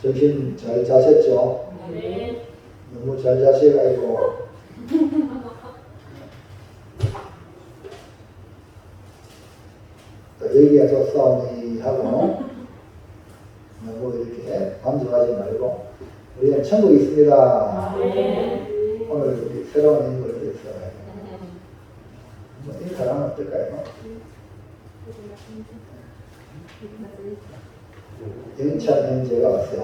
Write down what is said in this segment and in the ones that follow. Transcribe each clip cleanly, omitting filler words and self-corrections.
점심 잘 자셨죠? 네. 너무 잘 자셔가지고 또 여기가 좋사오니 하고 너무 이렇게 만족하지 말고 우리는 천국이 있습니다. 네. 오늘 우리 새로운 인물을 위해서 인사하면 어떨까요? 영찬 형제가 왔어요.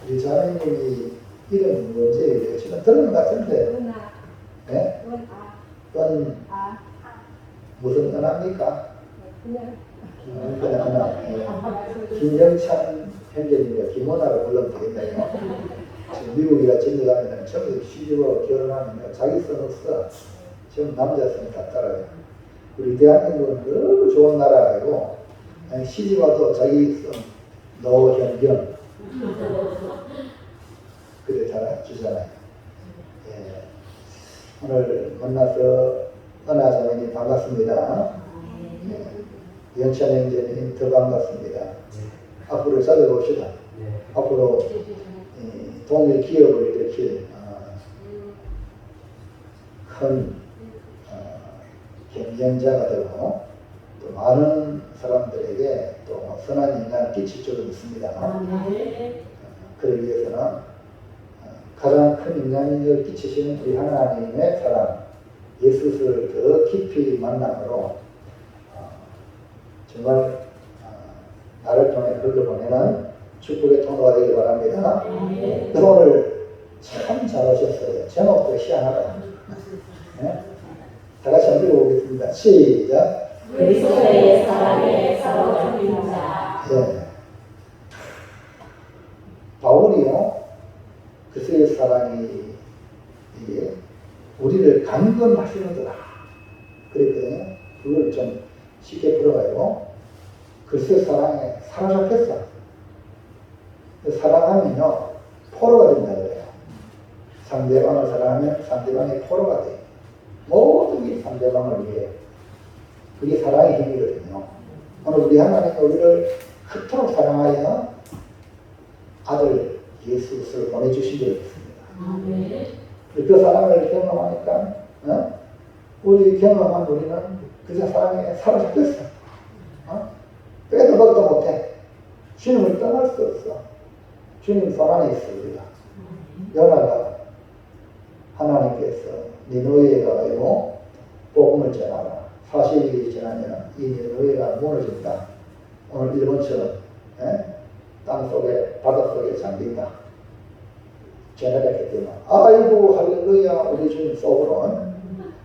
우리 자매님이 이름 뭔지 지금 들은 것 같은데, 네? 무슨 은합니까? 그냥 은하. 김영찬 형제님과 김원아를 불러면 되겠네요. 지금 미국이라 진도가면 처음에 시집으로 결혼하면 자기 son 없어. 지금 남자 son 다 따라요. 우리 대한민국은 너무 좋은 나라이고 시집 와도 자기 son 노현경 그래 잘 주잖아요. 예. 오늘 만나서 은하 자매님 반갑습니다. 예. 영찬 형제님 더 반갑습니다. 앞으로 찾아봅시다. 앞으로 동일 기업을 일으킬 큰 경쟁자가 되고 또 많은 사람들에게 또 선한 영향을 끼칠 줄로 믿습니다. 그러기 위해서는 가장 큰 영향력을 끼치시는 우리 하나님의 사랑, 예수를 더 깊이 만남으로 정말 나를 통해 흘러보내는 축복의 통로가 되길 바랍니다. 그래서 오늘 참 잘하셨어요. 제목도 희한하다. 네? 다 같이 한번 읽어보겠습니다. 시작. 그리스도의 사랑에 사로잡힌 자. 네. 바울이요, 그리스도의 사랑이 이게 우리를 감금하시는구나 그랬거든요. 그걸 좀 쉽게 풀어가지고 그리스도의 사랑에 사로잡혔어. 사랑하면요 포로가 된다 그래요. 상대방을 사랑하면 상대방의 포로가 돼요. 모든 게 상대방을 위해. 그게 사랑의 힘이거든요. 오늘 우리 하나님은 우리를 그토록 사랑하여 아들 예수를 보내주신 적이 있습니다. 그 사랑을 경험하니까 우리 경험한 우리는 그 사랑에 사로잡혔어. 빼도 박도 못해. 주님을 떠날 수 없어. 주님 손 안에 있어 우리가. 요나가 하나님께서 니느웨에 가가지고 복음을 전하라. 40일이 지나면 이 니느웨가 무너진다. 오늘 일본처럼 땅속에 바닷속에 잠긴다. 전해졌기 때문에 아이고 할렐루야 우리 주님 속으로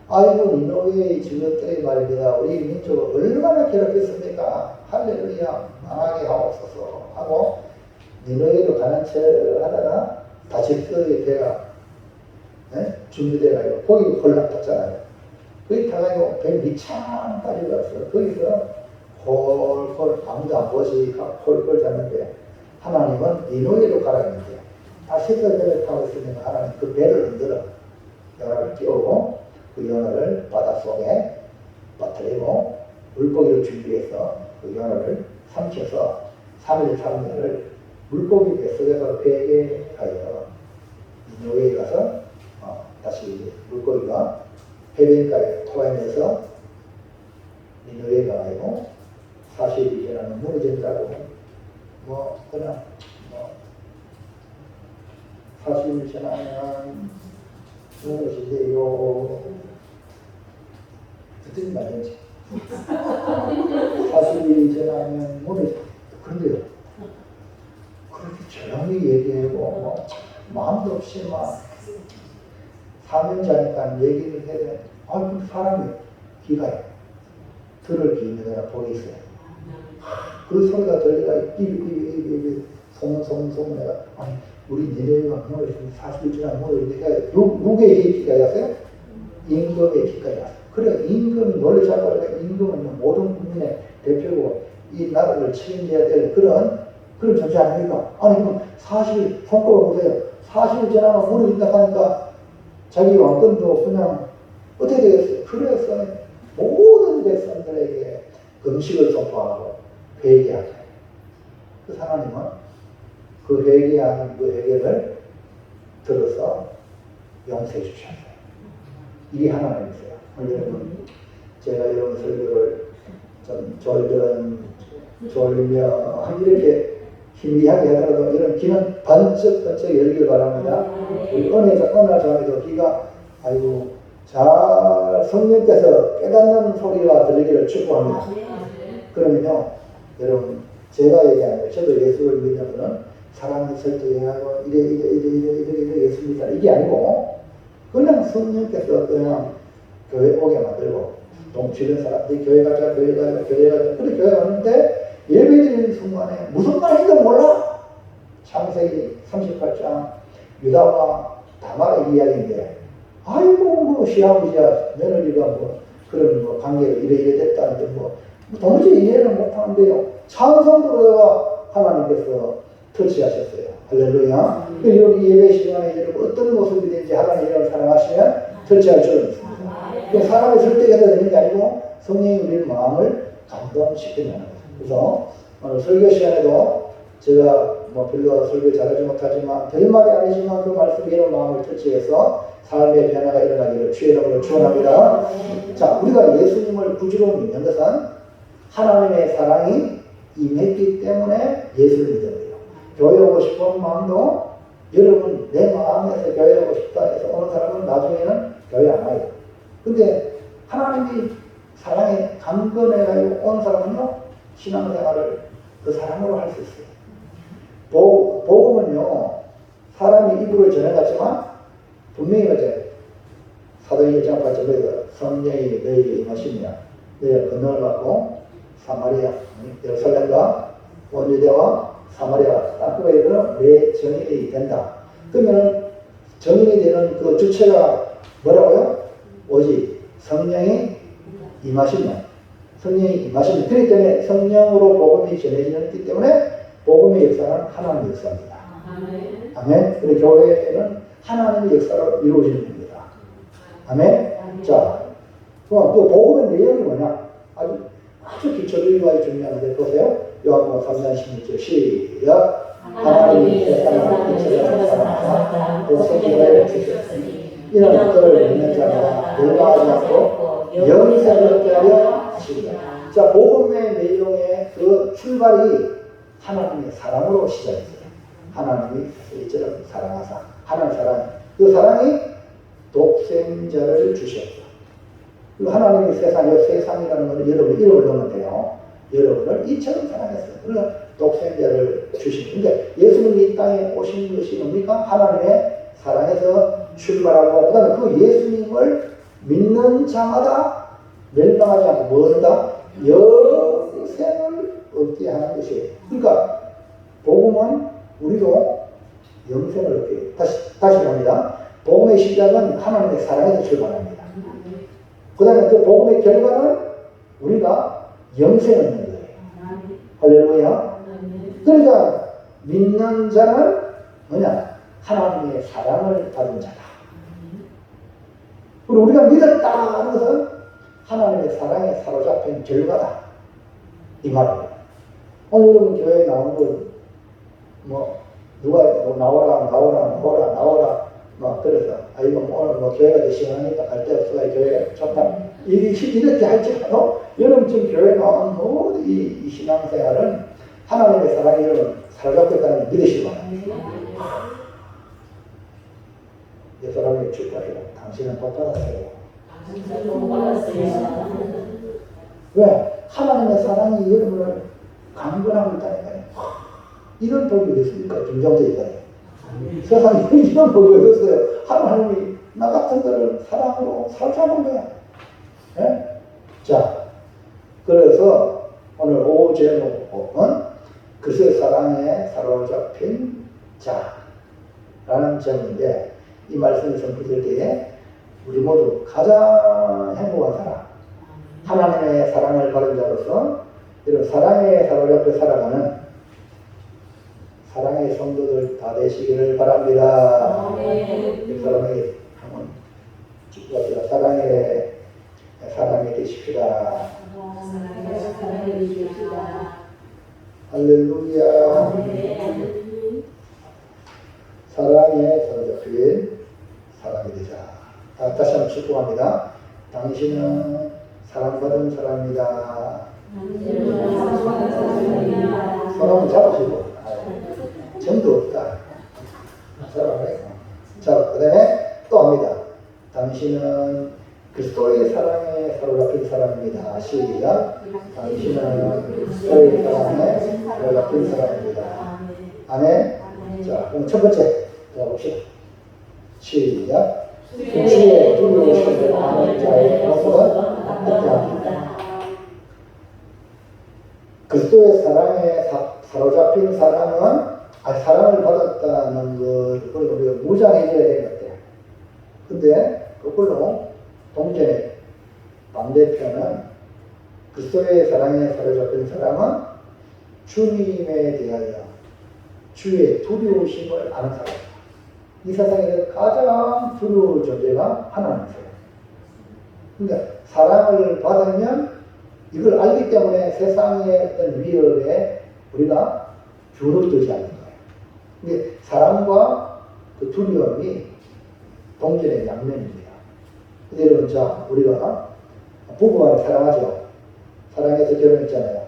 아이고 니느웨의 증거들이 말입니다. 우리 민족을 얼마나 괴롭혔습니까? 할렐루야 망하게 하옵소서 하고 니느웨로 가는 척 하다가 다시스의 배가 준비돼가지고 거기 헐락탔잖아요. 거기 타가지고 배 밑창까지 갔어요. 거기서 홀홀 아무도 안 보시 홀홀 잤는데 하나님은 니느웨로 가라 했는데 다시스 배를 타고 있으면 하나님 그 배를 흔들어 요나를 띄우고 그 요나를 바닷속에 빠뜨리고 물고기를 준비해서 그 요나를 삼켜서 3일 3일을 물고기 뱃속에서 배에 가요. 니느웨에 가서 다시 물고기가 해변가에 토해내서 니느웨에 가가지고 40일이 지나면 무너진다고 그냥 40일 지나면 무너지대요. 듣더니 말든지 40일이 지나면 무너져. 그런데요 그렇게 조용히 얘기하고 마음도 없이 막 사명자니까 얘기를 해야 돼. 근데 사람이 귀가 들을 귀는 복이 있어요. 그 소리가 들리가 삐삐삐삐삐 소문 내가 아니 우리 니네가 무너졌으면 40일 지나면 무너지니까 누구의 귀까지 왔어요? 임금의 귀까지 왔어요. 그래 임금이 원래 잡아가 임금은 모든 국민의 대표고 이 나라를 책임져야 될 그런 존재 아닙니까? 아니 그럼 40일 손꼽아 보세요. 40일 지나면 무너진다 하니까 자기 왕권도 그냥 어떻게 되겠어요? 그래서 모든 백성들에게 금식을 선포하고 회개하자. 그 하나님은 그 회개하는 그 회개를 들어서 용서해 주셨어요. 이게 하나님이세요. 여러분, 제가 이런 설교를 좀 졸며 이렇게 희미하게 하더라도 이런 귀는 번쩍번쩍 열길 바랍니다. 우리 어느 전에도 귀가 아이고 잘 성령께서 깨닫는 소리가 들리기를 축복합니다. 그러면요, 여러분, 제가 얘기하는 거예요. 저도 예수를 믿는 분은 사람이 설득하고 이래 예수 믿다 이게 아니고 그냥 성령께서 그냥 교회 오게 만들고 주변 사람들이 교회 가자 그래 교회 왔는데 예배드리는 순간에 무슨 말인지 몰라. 창세기 38장 유다와 다말의 이야기인데 아이고 뭐 시아버지야 며느리가 뭐 그런 뭐 관계가 이래 됐다는데 뭐 도무지 이해를 못하는데요. 찬송부가 하나님께서 터치하셨어요. 할렐루야. 여기 예배 시간에 여러분 어떤 모습이든지 하나님 이런 사랑하시면 터치할 줄은 있습니다. 사람의 설득해서 되는 게 아니고 성령이 우리의 마음을 감동시키는 거예요. 그래서 오늘 설교 시간에도 제가 뭐 별로 설교 잘하지 못하지만 될 말이 아니지만 그 말씀이 이런 마음을 터치해서 삶의 변화가 일어나기를 주의 이름으로 축원합니다. 자, 우리가 예수님을 구주로 믿는 것은 하나님의 사랑이 임했기 때문에 예수를 믿어요. 교회 오고 싶은 마음도 여러분 내 마음에서 교회 오고 싶다 해서 오는 사람은 나중에는 교회 안 와요. 근데 하나님이 사랑에 강건해가지고 온 사람은요 신앙생활을 그 사랑으로 할 수 있어요. 복음은요 사람이 입으로 전해갔지만 분명히 맞아요. 사도행 1장 8절에 성령이 너희에게 임하시며 너희가 권능을 받고 사마리아 예루살렘과 온 유대와 사마리아 땅끝에 이르러 내 증인이 된다. 그러면 증인이 되는 그 주체가 뭐라고요? 오직 성령이 임하시면 그렇기 때문에 성령으로 복음이 전해지기 때문에 복음의 역사는 하나님의 역사입니다. 아멘. 그리고 교회는 하나님의 역사로 이루어지는 겁니다. 아멘. 자, 그럼 또 복음의 내용이 뭐냐? 아주 기초적이고 중요한데 보세요. 요한복음 3장 16절 시작. 하나님이 세상을 이처럼 사랑하사 독생자를 주셨으니 이는 그를 믿는 자가 멸망하지 않고 영생을 얻게 하려 하시리라. 자, 복음의 내용의 그 출발이 하나님의 사랑으로 시작했어요. 하나님이 이처럼 사랑하사 하나님 사랑, 그 사랑이 독생자를 주셨어. 하나님이 세상이라는 것을 여러분 이름을 넣으면 돼요. 여러분을 이처럼 사랑했어요. 그러니까 독생자를 주시는데 예수님이 이 땅에 오신 것이 뭡니까? 하나님의 사랑에서 출발하고 그 다음에 그 예수님을 믿는 자마다 멸망하지 않고 뭐한다? 영생을 얻게 하는 것이에요. 그러니까 복음은 우리도 영생을 얻게 다시 합니다. 복음의 시작은 하나님의 사랑에서 출발합니다. 그 다음에 그 복음의 결과는 우리가 영생을 얻는 거예요. 할렐루야. 그러니까 믿는 자는 뭐냐? 하나님의 사랑을 받은 자다. 그리고 우리가 믿었다 하는 것은 하나님의 사랑에 사로잡힌 결과다. 이 말입니다. 오늘 여러분 교회에 나온 분 누가 나오라 막 그래서 아이고 오늘 교회가 더 시원하니까 갈 데 없어 교회가 좋다 이렇게 할지라도 여러분 지금 교회 나온 모든 이 신앙생활은 하나님의 사랑이 여러분 사로잡고 있다는 걸 믿으시기 바랍니다. 이 사람이 축복해요. 당신은 복 받았어요. 왜? 하나님의 사랑이 여러분을 강건하고 있다니까요. 이런 복이 어디 있습니까? 김정재 있다니. 세상에 이런 복이 어디 있어요? 하나님이 나 같은 거를 사랑으로 사로잡은 거야. 네? 자, 그래서 오늘 오후 제목은 그의 사랑에 사로잡힌 자라는 제목인데 이 말씀을 선포될 때에 우리 모두 가장 행복한 사람, 하나님의 사랑을 받은 자로서 이런 사랑에 사로잡혀 살아가는 사랑의 성도들 다 되시기를 바랍니다. 이 사람이 한번 축복합시다. 사랑에 되십시다. 할렐루야. 아멘. 사랑에 사로잡힌 사람이 되자. 다시 한번 축복합니다. 당신은 사랑받은 사람이다. 사랑을 잡으시고 정도 없다. 사랑을. 자, 그 다음에 또 합니다. 당신은 그리스도의 사랑에 사로잡힌 사람입니다. 시작. 당신은 그리스도의 사랑에 사로잡힌 사람입니다. 아멘. 자, 그럼 첫 번째 들어봅시다. 시작. 주의 두려우심을 아는 자의 모습은 어떠합니까? 그리스도의 사랑에 사로잡힌 사람은 사랑을 받았다는 것을 우리가 무장해줘야 되는 것 같아요. 근데 거꾸로 동전의 반대편은 그리스도의 사랑에 사로잡힌 사람은 주님에 대하여 주의 두려우심을 아는 사람. 이 세상에서 가장 두려운 존재가 하나님이세요. 그러니까 사랑을 받으면 이걸 알기 때문에 세상의 어떤 위협에 우리가 주눅 들지 않는 거예요. 근데 사랑과 그 두려움이 동전의 양면입니다. 여러분, 자, 우리가 부부간에 사랑하죠. 사랑해서 결혼했잖아요.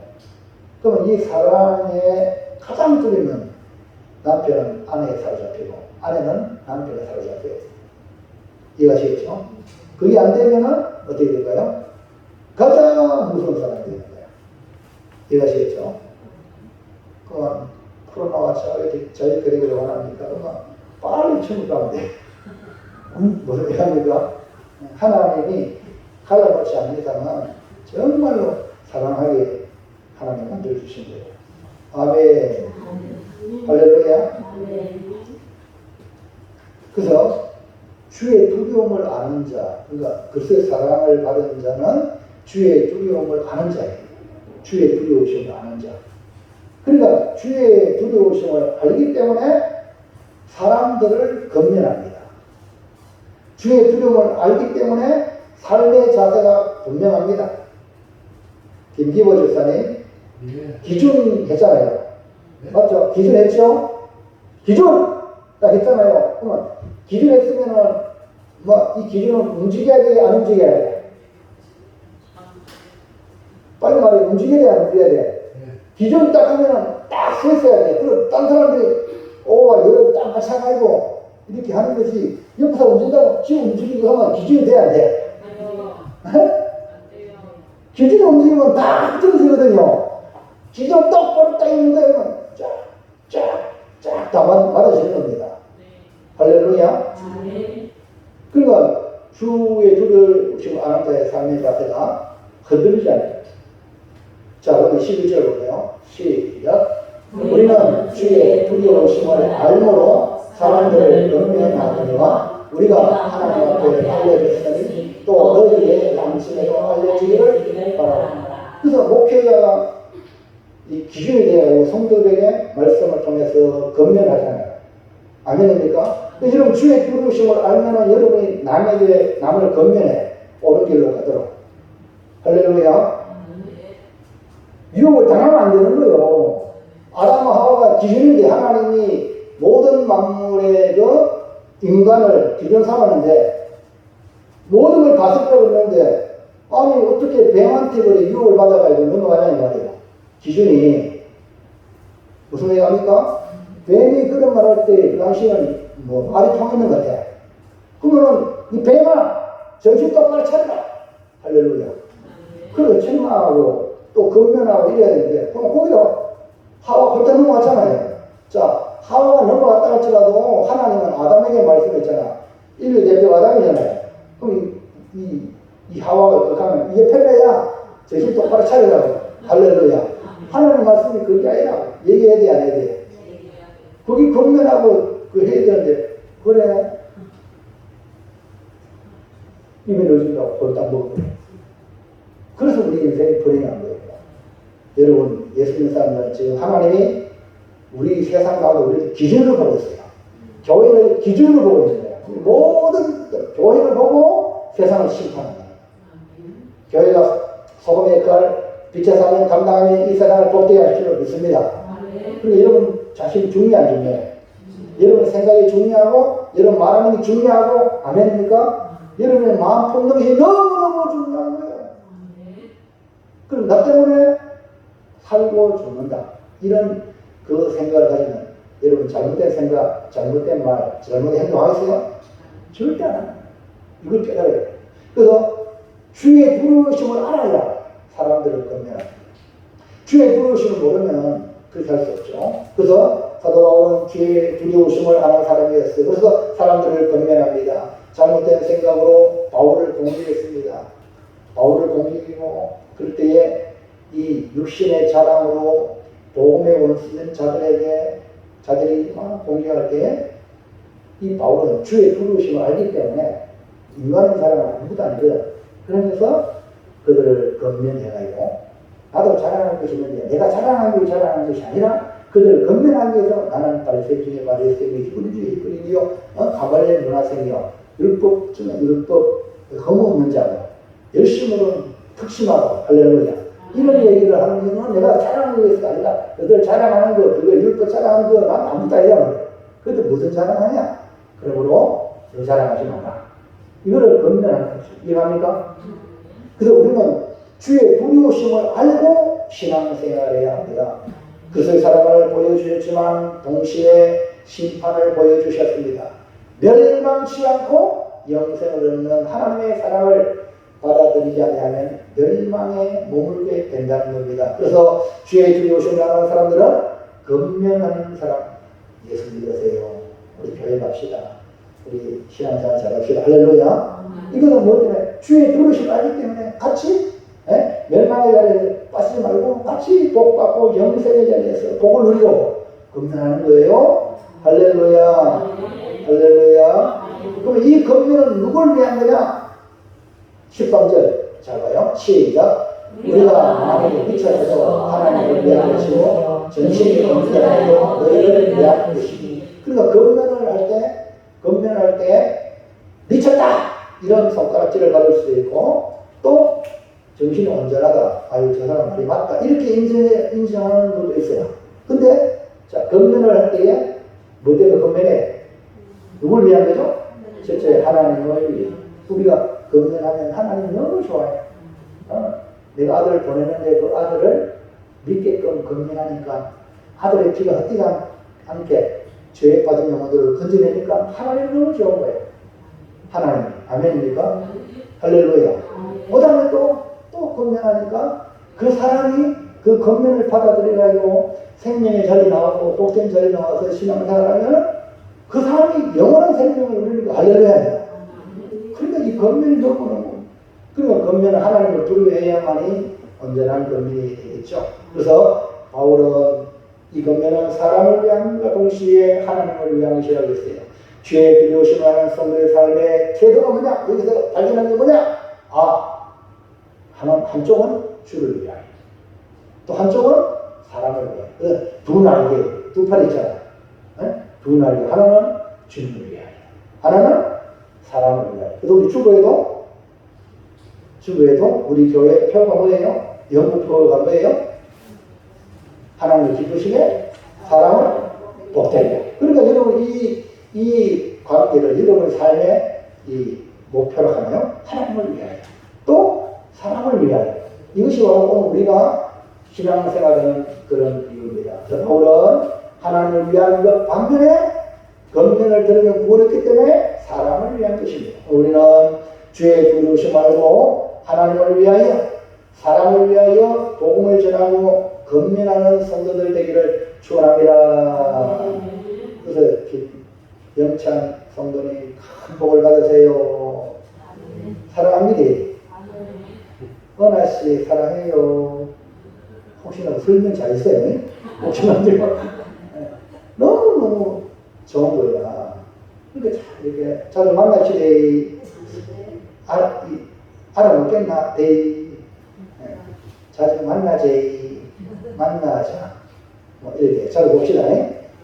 그러면 이 사랑에 가장 두려움은 남편은 아내에 사로잡히고 아내는 남편에 사로잡혀요. 이해가시겠죠? 그게 안 되면은 어떻게 될까요? 가장 무서운 사람이 되는 거예요. 이해가시겠죠? 그러면 코로나와 저희 그리기를 원합니까? 그러면 빨리 천국 가면 돼. 무슨 얘기합니까? 하나님이 갈라놓지 않는 이상은 정말로 사랑하게 하나님 만들어주신 거예요. 아멘. 할렐루야. 그래서 주의 두려움을 아는 자, 그러니까 그리스도의 사랑을 받은 자는 주의 두려움을 아는 자예요. 주의 두려우심을 아는 자. 그러니까 주의 두려우심을 알기 때문에 사람들을 건면합니다. 주의 두려움을 알기 때문에 삶의 자세가 분명합니다. 김기보 집사님 기준 했잖아요. 맞죠? 기준 했죠? 기준! 딱 했잖아요. 그러면 기준 했으면은 이 기준은 움직여야 돼, 안 움직여야 돼? 빨리 말해, 움직여야 돼, 안 움직여야 돼? 기준 딱 하면은 딱 서 있어야 돼. 그럼 딴 사람들이 여러분 딱 마찬가지고 이렇게 하는 거지. 옆에서 움직인다고 지금 움직이고 하면 기준이 돼야 돼. 기준이 움직이면 다 떨어지거든요. 기준 똑바로 딱 있는 거예요. 쫙 다 맞아지는 겁니다. 할렐루야. 그러니까 주의 두려우심을 아는 자의 삶의 자세가 흔들리지 않아요. 자, 그러면 11절 볼까요? 시작. 우리는 주의 두려우심을 알므로 사람들을 경멸하느니와 우리가 하나님 앞에 알려졌으니 또 너희의 양심에도 알려지기를 바랍니다. 그래서 목회자가 이 기준이 되어 성도들에게 말씀을 통해서 건면하잖아요. 아멘입니까? 여러분 주의 두려우심을 알면은 여러분이 남을 건면해. 옳은 길로 가도록. 할렐루야. 유혹을 당하면 안 되는 거예요. 아담과 하와가 기준인데 하나님이 모든 만물의 인간을 기준 삼았는데 모든 걸 다스리라고 했는데 아니 어떻게 뱀한테 그래 유혹을 받아가지고 넘어가냐 이 말이에요. 기준이 무슨 얘기합니까? 뱀이 그런 말 할 때 그 당시에는 말이 통하는 것 같아. 그러면은 이 뱀아 정신 똑바로 차려라. 할렐루야. 그래서 책망하고 또 건면하고 이래야 되는데 그럼 거기서 하와 홀딱 넘어갔잖아요. 자, 하와가 넘어갔다 할지라도 하나님은 아담에게 말씀했잖아. 인류 대표 아담이잖아요. 그럼 이 하와가 그렇게 하면 이게 편해야 정신 똑바로 차리라고. 할렐루야. 하나님 말씀이 그게 아니라 얘기해야 돼, 안 해야 돼? 거기 건면하고 해야 되는데, 그래. 입에 넣어준다고 홀딱 먹고. 그래서 우리 인생이 불행한 거예요. 여러분, 예수 믿는 사람들은 지금 하나님이 우리 세상 가운데 우리를 기준으로 보고 있어요. 교회를 기준으로 보고 있는 거예요. 모든 교회를 보고 세상을 심판하는 거예요. 교회가 소금의 역할, 빛의 사명 감당하면 이 세상을 복되게 할 줄 믿습니다. 그리고 여러분 자신이 중요한 중요해요. 여러분 생각이 중요하고 여러분 말하는 게 중요하고 아멘입니까? 여러분의 마음 품는 것이 너무너무 중요한 거예요. 그럼 나 때문에 살고 죽는다. 이런 그 생각을 가지면 여러분 잘못된 생각, 잘못된 말, 잘못된 행동하겠어요? 절대 안 합니다. 이걸 깨달아야 돼요. 그래서 주의 부르심을 알아야 사람들을 건면합니다. 주의 부르심을 모르면 그렇게 할 수 없죠. 그래서 사도 바울은 주의 두려우심을 아는 사람이었어요. 그래서 사람들을 건면합니다. 잘못된 생각으로 바울을 공격했습니다. 바울을 공격이고 그럴 때에 이 육신의 자랑으로 복음의 원수된 자들이 막 공격할 때에 이 바울은 주의 부르심을 알기 때문에 인간의 사람은 아무것도 아니거든. 그러면서 그들을 건면해가지고 나도 자랑할 것이 있는데 내가 자랑하기 자랑하는 것이 아니라 그들을 건면하기 위해서 나는 바리새인 중에 바리새인이요 히브리인이요 가말리엘 문화생이요 율법 중에 율법 허무없는 자고 열심으로는 특심하고 할렐루야 이런 얘기를 하는 거는 내가 자랑하기 위해서가 아니라 그들 자랑하는 거 그거 율법 자랑하는 거 난 아무것도 아니야. 그래도 무슨 자랑하냐? 그러므로 너 자랑하지 마라. 이거를 건면하는 거죠. 이해합니까? 그래서 우리는 주의 두려우심을 알고 신앙생활을 해야 합니다. 그리스도의 사랑을 보여주셨지만 동시에 심판을 보여주셨습니다. 멸망치 않고 영생을 얻는 하나님의 사랑을 받아들이지 않으면 멸망에 머물게 된다는 겁니다. 그래서 주의 두려우심을 아는 사람들은 건면하는 사람 예수 믿으세요. 우리 교회 갑시다. 우리 신앙생활 잘합시다. 할렐루야. 이거는 뭐 때문에 주의 두려우심을 알기 때문에 같이 멸망의 자리에 빠지지 말고 같이 복 받고 영생의 자리에서 복을 누리고 건면하는 거예요. 할렐루야. 할렐루야. 그럼 이 건면은 누굴 위한 거냐? 13절 잘 봐요. 시작. 우리가 만약에 미쳐서 하나님을 위한 것이고 전심이 건면하여도 너희를 위한 것이니. 그러니까 건면할 때 미쳤다 이런 손가락질을 받을 수도 있고 또 정신이 온전하다. 아유 저 사람 말이 맞다. 이렇게 인정하는 분도 있어요. 근데 자 건면을 할 때에 뭐 때문에 건면해? 누굴 위한 거죠? 첫째 하나님을 위해. 우리가 건면하면 하나님 너무 좋아해요. 내가 아들을 보내는데 그 아들을 믿게끔 건면하니까 아들의 피가 헛되지 않게 죄에 빠진 영혼들을 건져내니까 하나님 너무 좋은 거예요. 하나님. 아멘입니까? 할렐루야. 그 다음에 또 건면하니까 그 사람이 그 건면을 받아들여가지고 생명의 자리 나와서 복된 자리 나와서 신앙생활하면 그 사람이 영원한 생명을 누리니까 할렐루야. 그러니까 이 건면이 너무너무 그러니까 건면은 하나님을 두려워해야만이 온전한 건면이 되겠죠. 그래서 바울은 이 건면은 사람을 위함과 동시에 하나님을 위한 것이라고 했어요. 죄의 두려우심을 하는 성도의 삶의 태도가 뭐냐? 여기서 발견한 게 뭐냐? 한쪽은 주를 위하여 또 한쪽은 사람을 위하여 두 날개, 두 팔 있잖아요. 두 날개 하나는 주님을 위하여 하나는 사람을 위하여. 그래서 우리 주부에도 우리 교회 표가 뭐예요? 영국 표가 뭐예요? 하나님을 기쁘시게 사람을 복되게. 그러니까 여러분 이 관계를 여러분의 삶의 이 목표로 하나요? 하나님을 위하여 또 사람을 위하여. 이것이 바로 오늘 우리가 신앙생활하는 그런 이유입니다. 바울은 하나님을 위한 것 반면에 건면을 들으면 구원했기 때문에 사람을 위한 것입니다. 우리는 주의 두려우심 말고 하나님을 위하여 사람을 위하여 복음을 전하고 건면하는 성도들 되기를 축원합니다. 그래서 영찬 성도님 큰 복을 받으세요. 사랑합니다. 은하씨 사랑해요. 혹시나 설명 잘했어요? 혹시나 너무너무 좋은 거야. 그러니까 이렇게 자주 만나시되 알아먹겠나? 자주 만나지 만나자 뭐 이렇게 자주 봅시다.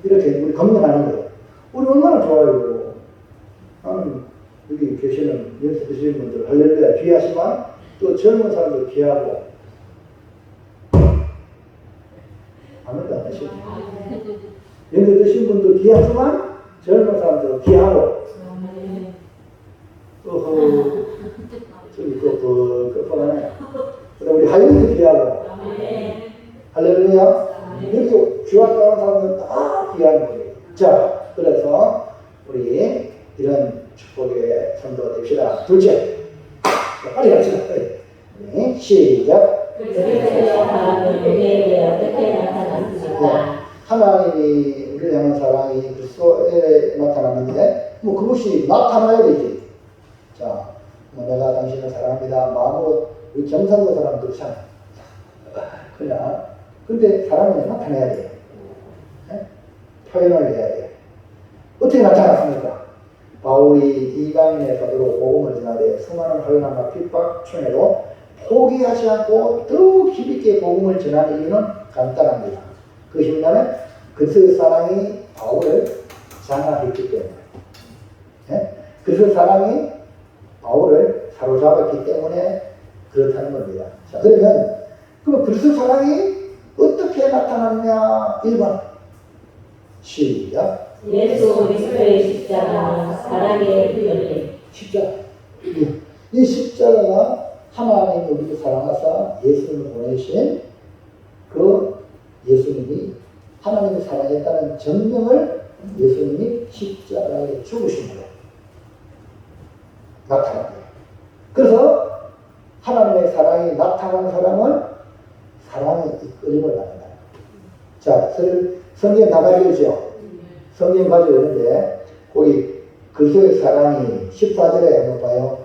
이렇게 우리 건면하는 거예요. 우리 얼마나 좋아요. 나는 여기 계시는 연습 드시는 분들 할렐루야 귀하시만 또 젊은 사람들 귀하고 아무도 안 하시죠. 연세 드신 분도 귀하지만 젊은 사람들은 귀하고 저기 뻔하네. 그다음 우리 하이도 귀하고 할렐루야. 여기 귀한 사람들은 다 귀한 거예요. 자, 그래서 우리 이런 축복의 성도가 됩시다. 둘째, 자, 빨리 갑시다. 네, 시작. 우리에게 어떻게 나타났습니까? 하나님이 우리를 향한 사랑이 그리스도에 나타났는데 뭐 그것이 나타나야 되지. 자, 뭐 내가 당신을 사랑합니다. 마음으로 우리 경상도 사람들 참 그냥 근데 사랑은 나타내야 돼요. 네? 표현을 해야 돼요. 어떻게 나타났습니까? 바울이 이방인의 사도로 복음을 전하되 수많은 허용함과 핍박 중에도 포기하지 않고 더욱 힘있게 복음을 전하는 이유는 간단합니다. 그것이 뭐냐면 그리스도의 사랑이 바울을 장악했기 때문에, 네? 그리스도의 사랑이 바울을 사로잡았기 때문에 그렇다는 겁니다. 자, 그러면 그리스도의 사랑이 어떻게 나타났냐? 1번 시작. 예수 그리스도의 십자가 사랑의 열림. 십자가. 이 십자가가 하나님이 우리를 사랑하사 예수님을 보내신 그 예수님이 하나님을 사랑했다는 증명을 예수님이 십자가에 죽으신 거예요. 나타난 거예요. 그래서 하나님의 사랑이 나타난 사람은 사랑의 이끌림을 받는다. 자, 성경 다 가지고 있죠? 성경 가지고 있는데 거기 그리스도의 사랑이 14절에 한번 봐요.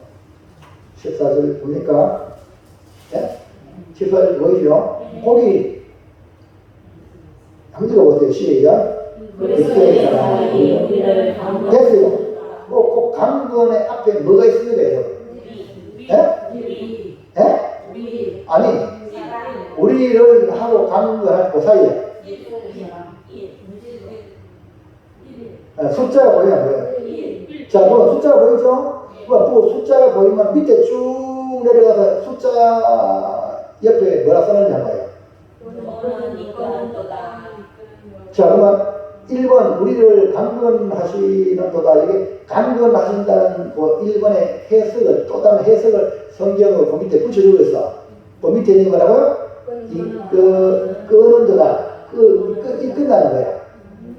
14절 보니까 네? 14절 보이죠? 거기 한번 읽어보세요. 시작. 그리스도의 사랑이 우리를 됐어요. 꼭 강건의 앞에 뭐가 있습니까? 예? 예? 아니 우리를 하고 강건한 그 사이에 숫자가 보여요. 자, 뭐 숫자가 보이죠? 또 숫자가 보이면 밑에 쭉 내려가서 숫자 옆에 뭐라 써놨냐 봐요. 자, 그러면 1번 우리를 강건하시는 도다. 이게 강건하신다는 그 1번의 해석을 또 다른 해석을 성경으로 그 밑에 붙여주고 있어. 그 밑에 있는 거라고요? 끄는 도다. 이끈다는 거야.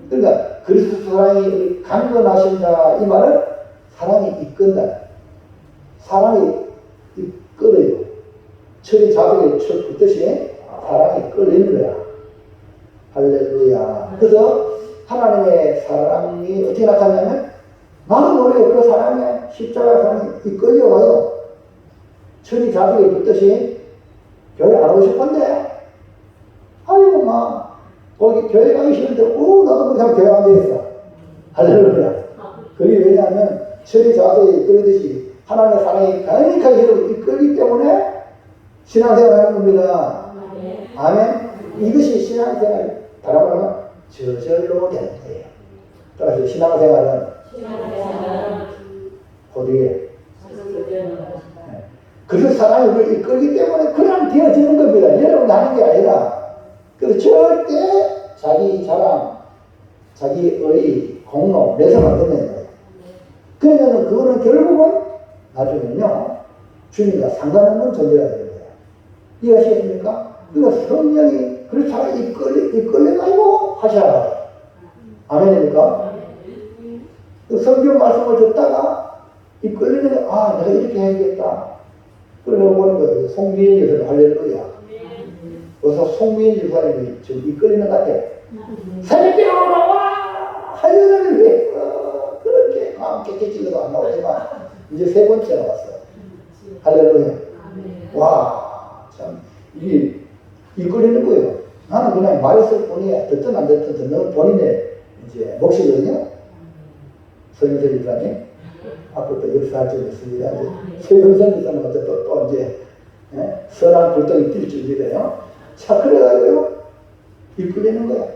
그러니까 그리스도 사랑이 강건하신다 이 말은 사랑이 이끈다. 사랑이 이끌어요. 철이 자석에 철 붙듯이 사랑이 끌리는 거야. 할렐루야. 그래서 하나님의 사랑이 어떻게 나타나냐면 나는 모르게 그 사랑에 십자가 사랑이 이끌려가요. 철이 자석에 붙듯이 교회 안 오고 싶은데 아이고 막 거기 교회 가기 싫은데 나도 그렇게 하면 교회 안 되겠어. 할렐루야. 그게 왜냐하면 철이 자석에 이끌리듯이 하나님의 사랑이 강력하게 이끌기 때문에 신앙생활 하는 겁니다. 아멘. 이것이 신앙생활 다른 말하면 저절로 되는 거예요. 따라서 신앙생활은 어디에 그래서 사랑이 우리를 이끌기 때문에 그냥 되어지는 겁니다. 여러분 하는 게 아니라 그래서 절대 자기 자랑, 자기의 공로, 내세움 안 된다는 거예요. 그러면 그거는 결국은 나중에는요 주님과 상관없는 존재가 되는 거예요. 이해하시겠습니까? 그러니까 성령이 그렇게 사람이 이끌려가지고 하셔야 아멘입니까? 성경 말씀을 듣다가 이끌리는 게 내가 이렇게 해야겠다. 그러고 보는 거예요. 송미인 여사님 할렐루야. 그래서 송미인 여사님이 지금 이끌리는 것 같아. 새벽에 나와! 할렐루야! 그렇게 함께 깨질러도 안 나오지만 이제 세 번째 나왔어요. 할렐루야. 와, 참 이게 이끌리는 거예요. 나는 그냥 말했을 뿐이야. 듣든 안 듣든 듣는 본인의 이제 몫이거든요. 서영선 집사님, 앞으로 또 역사할 줄 있습니다. 서영선 집사님 또 이제 선한 불덩이 뛸 준비돼요. 자, 그래가지고 이끌리는 거야.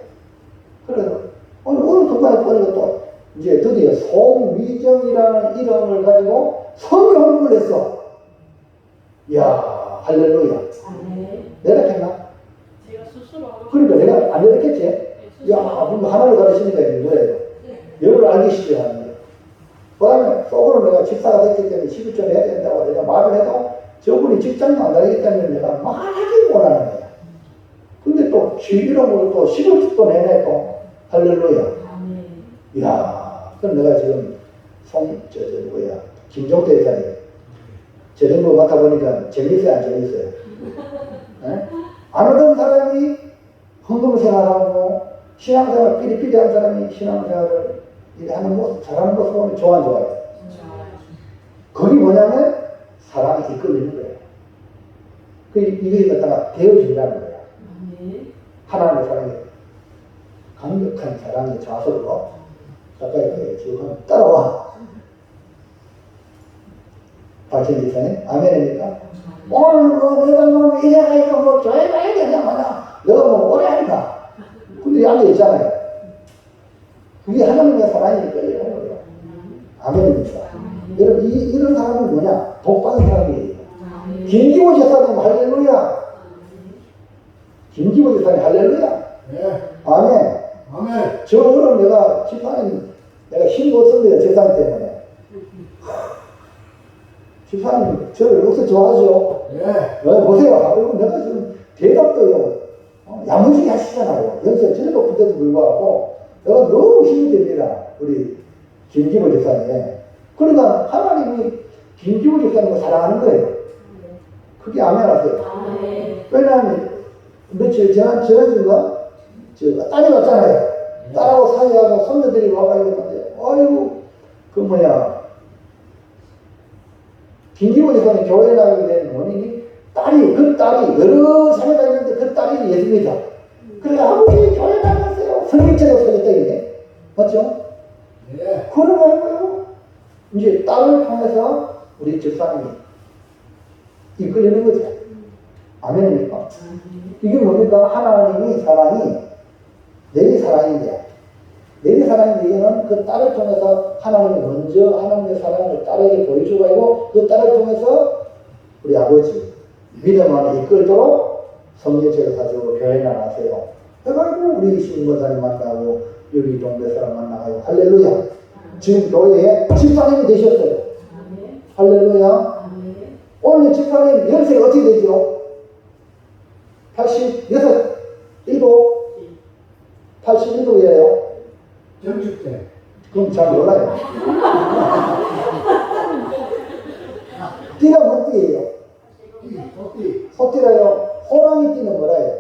그래서 오늘 동반에 보니까 또 이제 드디어 송미정이라는 이름을 가지고 성경 홍보를 했어. 이야, 할렐루야. 내가 했나? 제가 수술 그러니까 내가 안 이랬겠지? 야, 하나를 가르치니까 이제 뭐예요? 열을 알기 시작하는데. 그 다음에 속으로 내가 집사가 됐기 때문에 11조 내야 된다고 내가 말을 해도 저분이 직장도 안 다니기 때문에 내가 말하기 원하는 거야. 근데 또 이런 또 11조 내내 또 할렐루야. 이야, 그럼 내가 지금 김종대 회장이 제 정도 맡아보니까 재밌어요, 안 재밌어요? 네? 안 하던 사람이 헌금생활하고 신앙생활 삐리삐리한 사람이 신앙생활을 하는 모습, 잘하는 모습 보면 좋아요. 거기 뭐냐면 사랑이 이끌리는 거예요. 이게 갖다가 되어진다는 거예요. 하나님의 사랑이 강력한 사랑의 좌석으로 가까이 지금 한번 따라와. 박현지 이사님, 아멘입니까? 오늘 내가 이래가 이거 교회 가야 되냐 마냐 내가 오래 하니까. 근데 양에 있잖아요. 그게 하나님의 사랑이 끌리는 거예요. 아멘입니까? 여러분 이런 사람은 뭐냐? 복받은 사람이에요. 김기호 제사님 할렐루야. 김기호 제사님 할렐루야. 네. 아멘. 아멘. 저거는 내가 집사님 내가 힘못 썼는데요. 제사님 때문에. 집사님 저를 역시 좋아하죠. 네. 보세요. 내가 지금 대답도요. 야무지게 하시잖아요. 연세 저리 높은데도 불구하고 내가 너무 힘이 됩니다. 우리 김기호 집사님. 그러니까 하나님이 김기호 집사님을 사랑하는 거예요. 그게 아멘 하세요. 왜냐하면 며칠 지난주인가 딸이 왔잖아요. 딸하고 사이하고 손녀들이 와가지고 아이고 김기호 집사님 교회 나가게 된 원인이 그 딸이 여러 사례가 있는데 그 딸이 예수입니다. 그래 아버지 교회 나갔어요. 성경책에 써있다 이게 맞죠? 네. 그런 거예요. 이제 딸을 통해서 우리 집사님이 이끌리는 거죠. 아멘입니까? 이게 뭡니까? 하나님의 사랑이 내리 사랑인데 내리 사랑의 얘기는 그 딸을 통해서 하나님이 먼저 하나님의 사랑을 딸에게 보여주고 있고 그 딸을 통해서 우리 아버지 믿음 안에 이끌도록 성경책을 가지고 교회 나가세요. 해가지고 우리 신문사님 만나고 여기 동네 사람 만나고 할렐루야. 지금 교회에 집사님이 되셨어요. 할렐루야. 오늘 집사님 연세가 어떻게 되죠? 86, 7, 87이에요. 정축대. 그럼 잘 몰라요. 띠가 뭔 띠예요? 소띠. 소띠라요. 호랑이 띠는 뭐라요?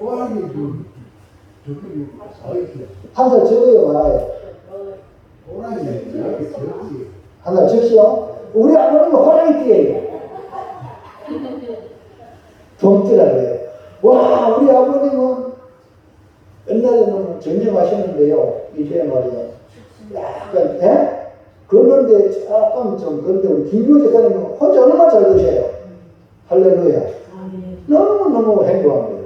호랑이 저기 사이트. 한 살 적어요, 말아요? 호랑이 저기. 한 살 적시요? 우리 아버님은 호랑이 띠예요. 동띠라 그래요. 와, 우리 아버님은 옛날에는 전쟁하셨는데요. 이제 말이에요. 약간, 예? 걷는데 조금 좀, 그런데 우리 김규호 집사님은 혼자 얼마나 잘 드셔요. 할렐루야. 너무너무 행복한 거예요.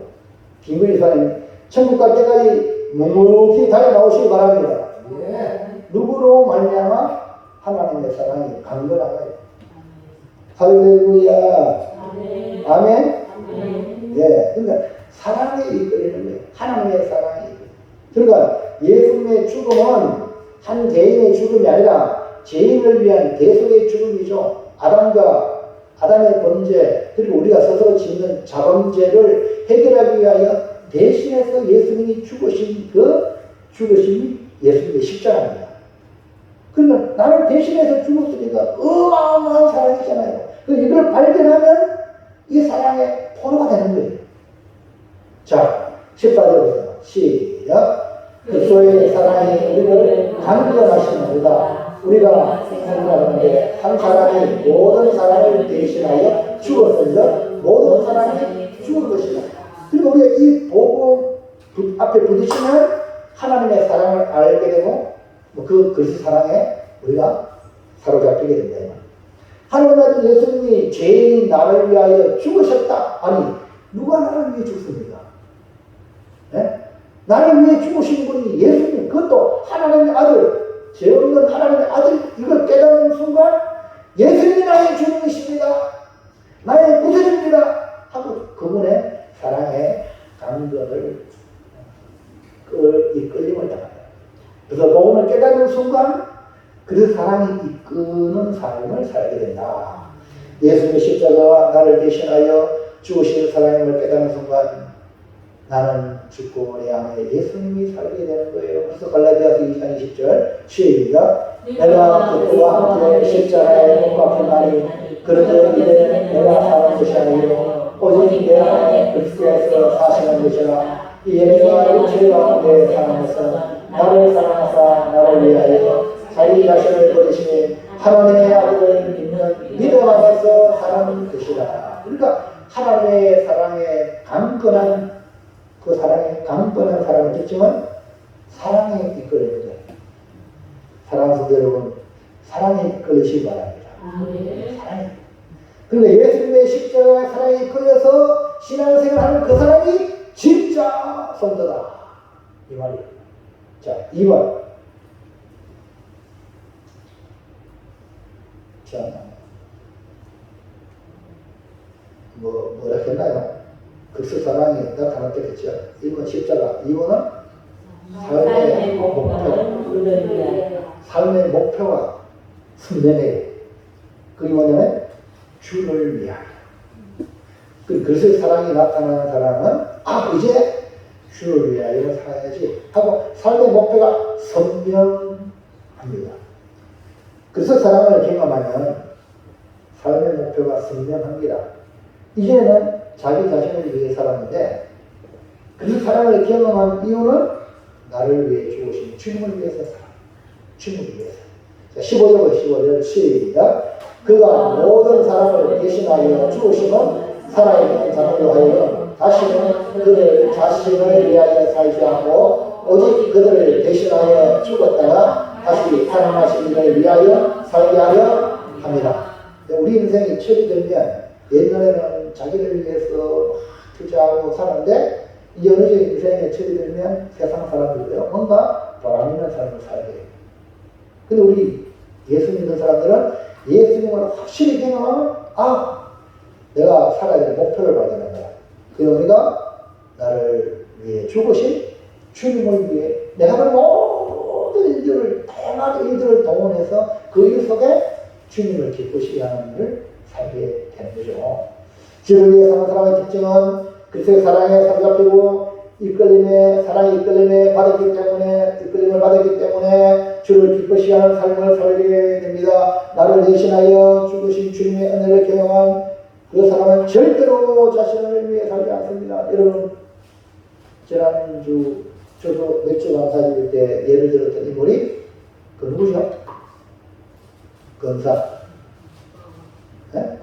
김규호 집사님, 천국 갈 때까지 묵묵히 달려 나오시기 바랍니다. 예. 누구로 말미암아 하나님의 사랑이 강건하가요. 할렐루야. 아멘. 예, 그러니까 사랑에 이끌리는 거예요. 하나님의 사랑이. 그러니까 예수님의 죽음은 한 개인의 죽음이 아니라 죄인을 위한 대속의 죽음이죠. 아담의 범죄 그리고 우리가 스스로 짓는 자범죄를 해결하기 위하여 대신해서 예수님이 죽으신 그 죽으심이 예수님의 십자가입니다. 그러니까 나를 대신해서 죽었으니까 어마어마한 사랑이잖아요. 이걸 발견하면 이 사랑의 포로가 되는 거예요. 자, 14절부터 시작. 그리스도의 사랑이 우리를 강건하시는도다. 우리가 생각하는데 한 사람이 모든 사람을 대신하여 죽었은즉 모든 사람이 죽을 것이다. 그리고 우리가 이 복음 앞에 부딪히면 하나님의 사랑을 알게 되고 그 그리스도 사랑에 우리가 사로잡히게 된다. 하나님 아들 예수님이 죄인인 나를 위하여 죽으셨다. 아니 누가 나를 위해 죽습니까? 네? 나를 위해 죽으신 분이 예수님, 그것도 하나님의 아들, 죄 없는 하나님의 아들, 이걸 깨닫는 순간 예수님이 나의 주님이십니다. 나의 구세주입니다. 하고 그분의 사랑의 강건을 이끌림을 당한다. 그래서 복음을 깨닫는 순간 그 사랑이 이끄는 삶을 살게 된다. 예수님의 십자가가 나를 대신하여 죽으신 사랑임을 깨닫는 순간 나는 죽고 내 안에 예수님이 살게 되는 거예요. 그래서 갈라디아서 2장 20절 시작. 내가 그와 함께 십자가에 못 박힌다니 그런데 이제는 내가 사는 것이 아니요 오직 내 안에 그리스도에서 사시는 것이라. 이에 내가 육체 가운데 사는 것은 나를 사랑하사 나를 위하여 자기 자신을 버리시니 하나님의 아들을 믿는 믿음 안에서 사는 것이라. 그러니까 하나님의 사랑에 강건한 그 사랑에 강건한 사랑을 듣지만 사랑에 이끌어야 돼요. 사랑하는 성도 여러분, 사랑에 이끌리시기 바랍니다. 사랑에. 그런데 예수님의 십자가의 사랑에 이끌려서 신앙생활하는 그 사람이 진짜 성도다. 이 말이에요. 자, 2번. 자, 뭐라 했나요? 그리스도 사랑이 나타났겠죠. 1번 십자가, 2번은 삶의 목표. 삶의 목표가 선명해요. 그게 뭐냐면 주를 위하여. 그리스도의 사랑이 나타나는 사람은 이제 주를 위하여 살아야지 하고 삶의 목표가 선명합니다. 그리스도 사랑을 경험하면 삶의 목표가 선명합니다. 이제는 자기 자신을 위해 살았는데 그 사랑을 경험한 이유는 나를 위해 죽으신 주님을 위해서 살아. 주님을 위해서. 자, 15절 시작. 그가 모든 사람을 대신하여 죽으심은 살아있는 자들로 하여금 다시는 그들 자신을 위하여 살지 않고 오직 그들을 대신하여 죽었다가 다시 살아나신 이를 위하여 살게 하려 합니다. 우리 인생이 철이 들면 옛날에는 자기를 위해서 투자하고 살았는데 이제 어느 정도 인생에 철이 들면 세상 사람들도요 뭔가 보람 있는 삶을 살게 돼요. 근데 우리 예수 믿는 사람들은 예수님을 확실히 경험하면 내가 살아야 될 목표를 발견한다. 그 우리가 나를 위해 죽으신 주님을 위해 내가 하는 모든 일들을 다양한 일들을 동원해서 그 일 속에 주님을 기쁘시게 하는 일을 살게 되는 거죠. 주를 위해 사는 사람의 특징은 그리스도의 사랑에 사로잡히고 사랑의 이끌림을 받았기 때문에 주를 기쁘시게 하는 삶을 살게 됩니다. 나를 대신하여 죽으신 주님의 은혜를 경험한 그 사람은 절대로 자신을 위해 살지 않습니다. 여러분, 지난주 저도 맥주 강사일 때 예를 들었던 인물이 그 누구죠? 건사. 네?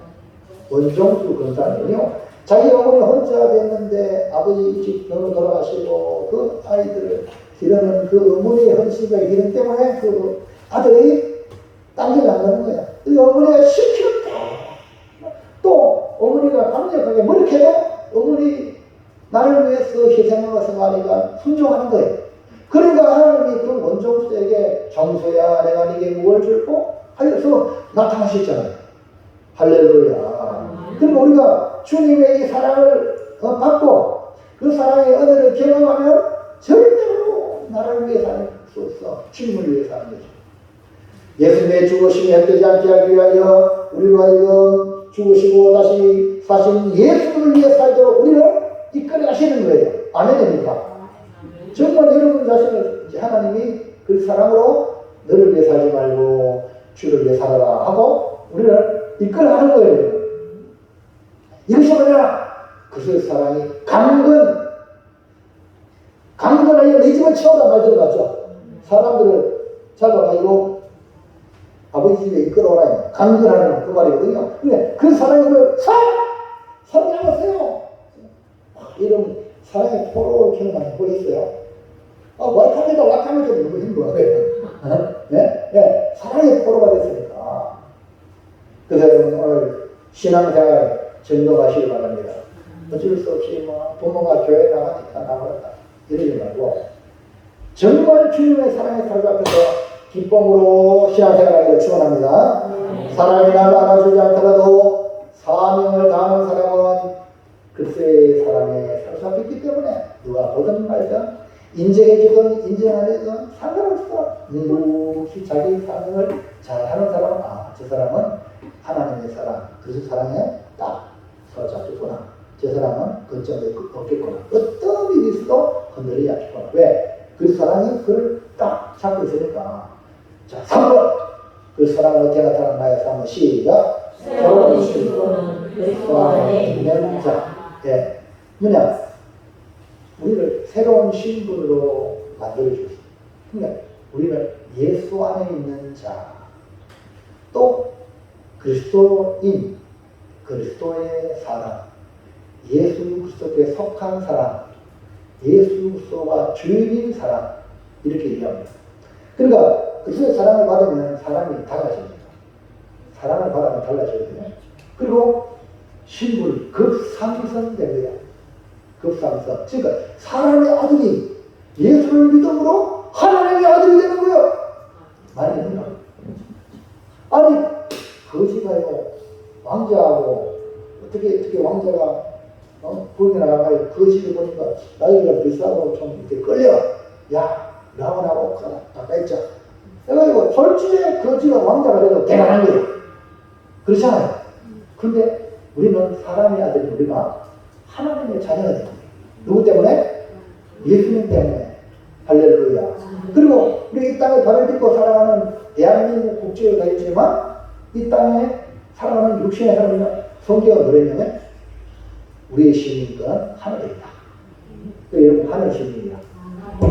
원종수 건사는요. 자기 어머니 혼자 됐는데 아버지 집 돌아가시고 그 아이들을 기르는 그 어머니의 헌신과 기름 때문에 그 아들이 딴 데를 안 가는 거야. 그 어머니가 시키는데 또 어머니가 강력하게 머리캐도 어머니 나를 위해서 희생하면서 하니까 순종하는 거예요. 그러니까 하나님이 그 원종수에게 정수야 내가 네게 무엇을 줄고 하여서 나타나셨잖아요. 할렐루야. 그러니까 우리가 주님의 이 사랑을 받고 그 사랑의 은혜를 경험하면 절대로 나를 위해 사는 수 없어. 주님을 위해 사는 거죠. 예수님의 죽으심이 헛되지 않게 하기 위하여 우리로 하여금 죽으시고 다시 사신 예수를 위해 살도록 우리를 이끌어 가시는 거예요. 아멘입니까? 정말 여러분 자신을 하나님이 그 사랑으로 너를 위해 살지 말고 주를 위해 살아라 하고 우리를 이끌어 가는 거예요. 이것이 뭐냐? 그리스도의 사랑이 강건하여 내 집을 채워라 말 들어갔죠. 사람들을 잡아가지고 아버지 집에 이끌어오라. 강건하는 그 말이거든요. 근데 그 사랑이 사랑하세요. 이런 사랑의 포로를 경험하는 거 있어요. 와카메도 너무 힘들어요. 네? 사랑의 포로가 됐으니까. 그래서 여러분 오늘 신앙생활 전도하시기 바랍니다. 어쩔 수 없이 부모가 교회 나가니까 나가라 이러지 말고 정말 주님의 사랑에 사로잡혀서 기쁨으로 신앙생활하기를 축원합니다. 사람이 나를 알아주지 않더라도 사명을 다하는 사람은 그리스도의 사랑에 사로잡혔기 때문에 누가 보든 말든 인정해주든 인정 안 해주든 상관없어. 묵묵히 자기 삶을 잘하는 사람은 저 사람은 하나님의 사랑, 그리스도 사랑에 딱 사로잡혔구나. 저 사람은 걱정이 없겠구나. 어떤 일이 있어도 흔들리지 않겠구나. 왜? 그 사랑이 그를 딱 잡고 있으니까. 자, 3번. 그 사랑을 어떻게 나타나나요? 3번 시작. 새로운 신부는 그리스도 안에 있는 자. 예. 뭐냐? 우리를 새로운 신분으로 만들어주셨어요. 그러니까 우리는 예수 안에 있는 자, 또 그리스도인, 그리스도의 사람, 예수 그리스도께 속한 사람, 예수 그리스도가 주인인 사람, 이렇게 얘기합니다. 그러니까 그리스도의 사랑을 받으면 사람이 달라집니다. 사랑을 받으면 달라져야 돼요. 그리고 신분 급상승된 거야. 급상승. 그러니까 사람의 아들이 예수를 믿음으로 하나님의 아들이 되는 거예요. 말이 되나? 아니 거지가요 왕자하고 어떻게 왕자가 부엌에 나가면 거지를 보니까 나이가 비싸고 좀 이렇게 끌려. 야 라원하고 다 뺏자. 그래가지고 솔직히 거지가 왕자가 돼도 대단한 거예요. 그렇잖아요. 근데 우리는 사람의 아들이 우리가 하나님의 자녀가 되는 거예요. 누구 때문에? 예수님 때문에. 할렐루야. 그리고 우리 이 땅에 발을 딛고 살아가는 대한민국 국적을 가졌지만 이 땅에 살아가는 육신의 사람이면 성경은 뭐냐면 우리의 시민권 하늘에 있다. 여러분 하늘 시민이야.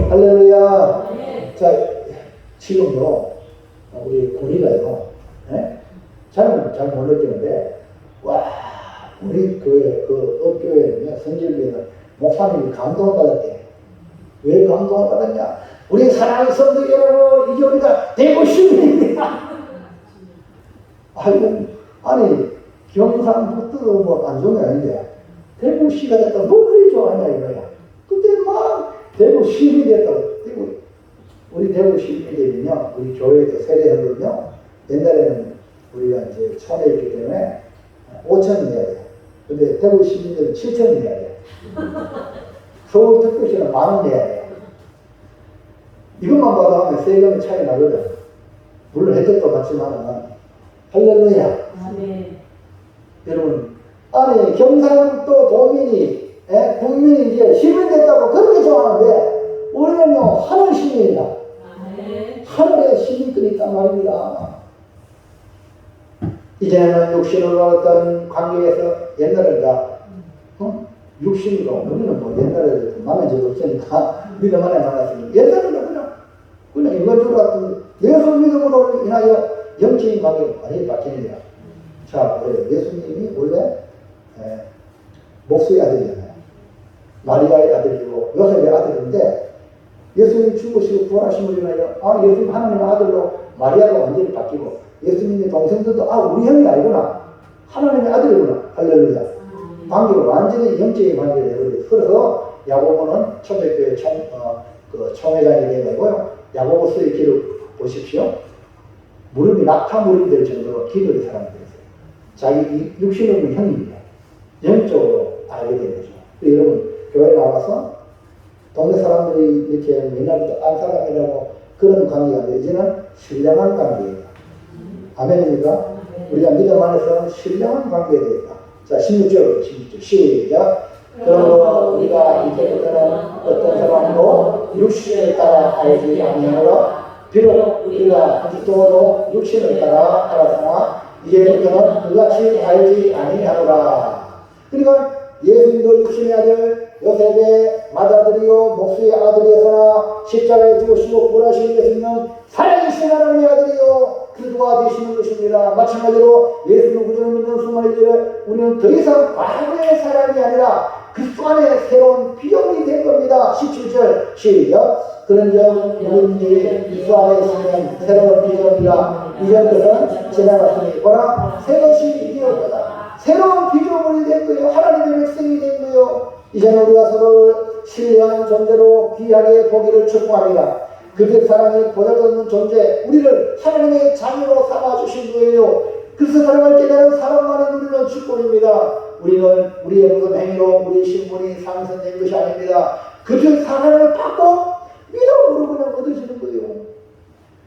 할렐루야. 자, 지금요 우리 군이가요 잘 못 느끼는데 와 우리 교회 그 업교회는 성질교회는 목사님이 감동을 받았대. 왜 감동을 받았냐? 우리 사랑하는 성도 여러분, 이제 우리가 대구 시민입니다. 아니 경상북도도 뭐 안 좋은 게 아닌데 대구시가 됐다 뭐 그리 좋아하냐 이거야. 근데 막 대구 시민이 됐다고. 우리 대구 시민이 되면요, 우리 교회도 세례하면요, 옛날에는 우리가 이제 촌에 있기 때문에 5,000원 내야 돼. 근데 대구 시민들은 7,000원 내야 돼. 서울특별시는 10,000원 내야 돼. 이것만 봐도 하면 세금의 차이 나거든. 물론 혜택도 받지만, 할렐루야. 아멘. 여러분, 아니, 경상북도 도민이, 국민이 이제 시민 됐다고 그렇게 좋아하는데, 우리는요, 하늘 시민이다. 아멘. 하늘에 시민권이 있단 말입니다. 이제는 육신으로 어떤 관계에서 옛날에 육신으로, 우리는 뭐 옛날에 만난 적이 없으니까 믿음 안에 만났으니 옛날에는 그냥 인간적으로 같은 예수 믿음으로 인하여 영적인 관계가 많이 바뀌는 거야. 자, 예수님이 원래 목수의 아들이잖아요. 마리아의 아들이고 요셉의 아들인데 예수님이 죽으시고 부활하심으로 인하여 예수님 하나님의 아들로 마리아가 완전히 바뀌고 예수님의 동생들도 우리 형이 아니구나. 하나님의 아들이구나. 할렐루야. 관계가 완전히 영적인 관계가 되어버려요. 그래서 야고보는 초대교회 총회장이 되고요. 야고보서의 길을 보십시오. 무릎이 낙타 무릎이 될 정도로 기도의 사람이 됐어요. 자기 육신으로는 형입니다. 영적으로 알게 된 거죠. 여러분 교회 나와서 동네 사람들이 이렇게 옛날부터 안 사람이라고 그런 관계가 아니라 이제는 신령한 관계예요. 아멘입니까? 우리가 믿음 안에서 신령한 관계가 되겠다. 자, 16절 시작. 그러므로 우리가 이제부터는 어떤 사람도 육신을 따라 알지 아니하노라. 비록 우리가 그리스도로 육신을 따라 알았으나 이제부터는 그같이 알지 아니하노라. 그러니까 예수님도 육신의 아들 요셉의 맏아들이요 목수의 아들이었으나 십자가에 죽으시고 부활하신 예수님은 살아계신 하나님의 아들이요 그리스도가 되시는 것입니다. 마찬가지로 예수를 구주로 믿는 수많은 우리는 더 이상 과거의 사람이 아니라 그리스도 안에 새로운 피조물이 된 겁니다. 17절 시작. 그런즉 누구든지 그리스도 안에 있으면 새로운 피조물이라. 이전 것은 지나갔으니 보라 새 것이 되었도다. 새로운 피조물이 된 거예요. 하나님의 백성이 된 거예요. 이제는 우리가 서로를 신령한 존재로 귀하게 보기를 축복합니다. 그들의 사랑이 보잘것없는 존재, 우리를 하나님의 자녀로 삼아주신 거예요. 그래서 사랑을 깨달은 사람만이 누리는 축복입니다. 우리는 우리의 무슨 행위로 우리 신분이 상승된 것이 아닙니다. 그저 사랑을 받고 믿음으로 그냥 얻으시는 거예요.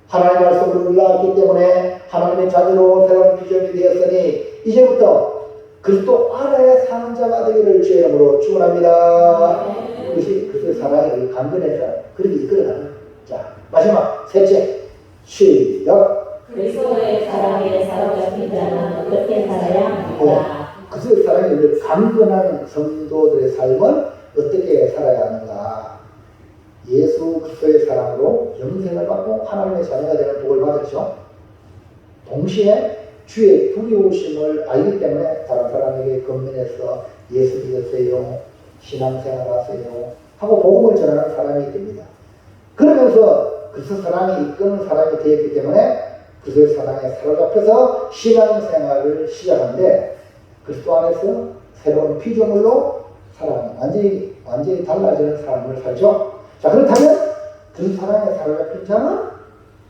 하나님의 말씀으로 올라왔기 때문에 하나님의 자녀로 새로운 비전이 되었으니 이제부터 그리스도 안에 사는 자가 되기를 주의 이름으로 축원합니다. 이것이 그리스도의 사랑의 강건해서 그렇게 이끌어가는. 자, 마지막 셋째 시작. 그리스도의 사랑에 사로잡힌 자는 어떻게 살아야 합니까? 그리스도의 사랑의 강건한 성도들의 삶은 어떻게 살아야 하는가? 예수 그리스도의 사랑으로 영생을 받고 하나님의 자녀가 되는 복을 받았죠. 동시에 주의 두려우심을 알기 때문에 다른 사람에게 건면해서 예수 믿으세요, 신앙생활 하세요 하고 복음을 전하는 사람이 됩니다. 그러면서 그리스도 사랑이 이끄는 사람이 되었기 때문에 그리스도의 사랑에 사로잡혀서 신앙생활을 시작하는데 그리스도 안에서 새로운 피조물로 살아가는 완전히 달라지는 삶을 살죠. 자, 그렇다면 그 사랑에 사로잡힌 자는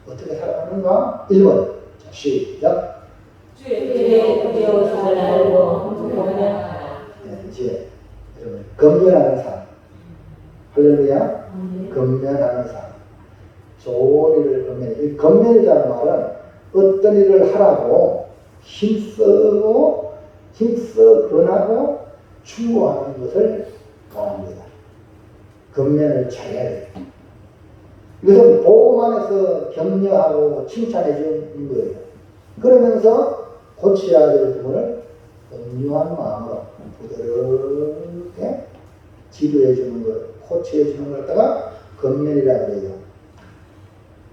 어떻게 살아가는가? 1번. 자, 시작. 주의 두려우심을 알고 겸손하라. 네, 이제 여러분 건면하는 삶. 할렐루야. 건면하는 삶. 좋은 일을 건면해. 이 건면이라는 말은 어떤 일을 하라고 힘써 권하고 추구하는 것을 말합니다. 건면을 잘해야 돼요. 이것은 복음 안에서 격려하고 칭찬해 주는 거예요. 그러면서 고쳐야 될 부분을 온유한 마음으로 부드럽게 지도해 주는 것, 코치해 주는 걸 갖다가 건면이라고 그래요.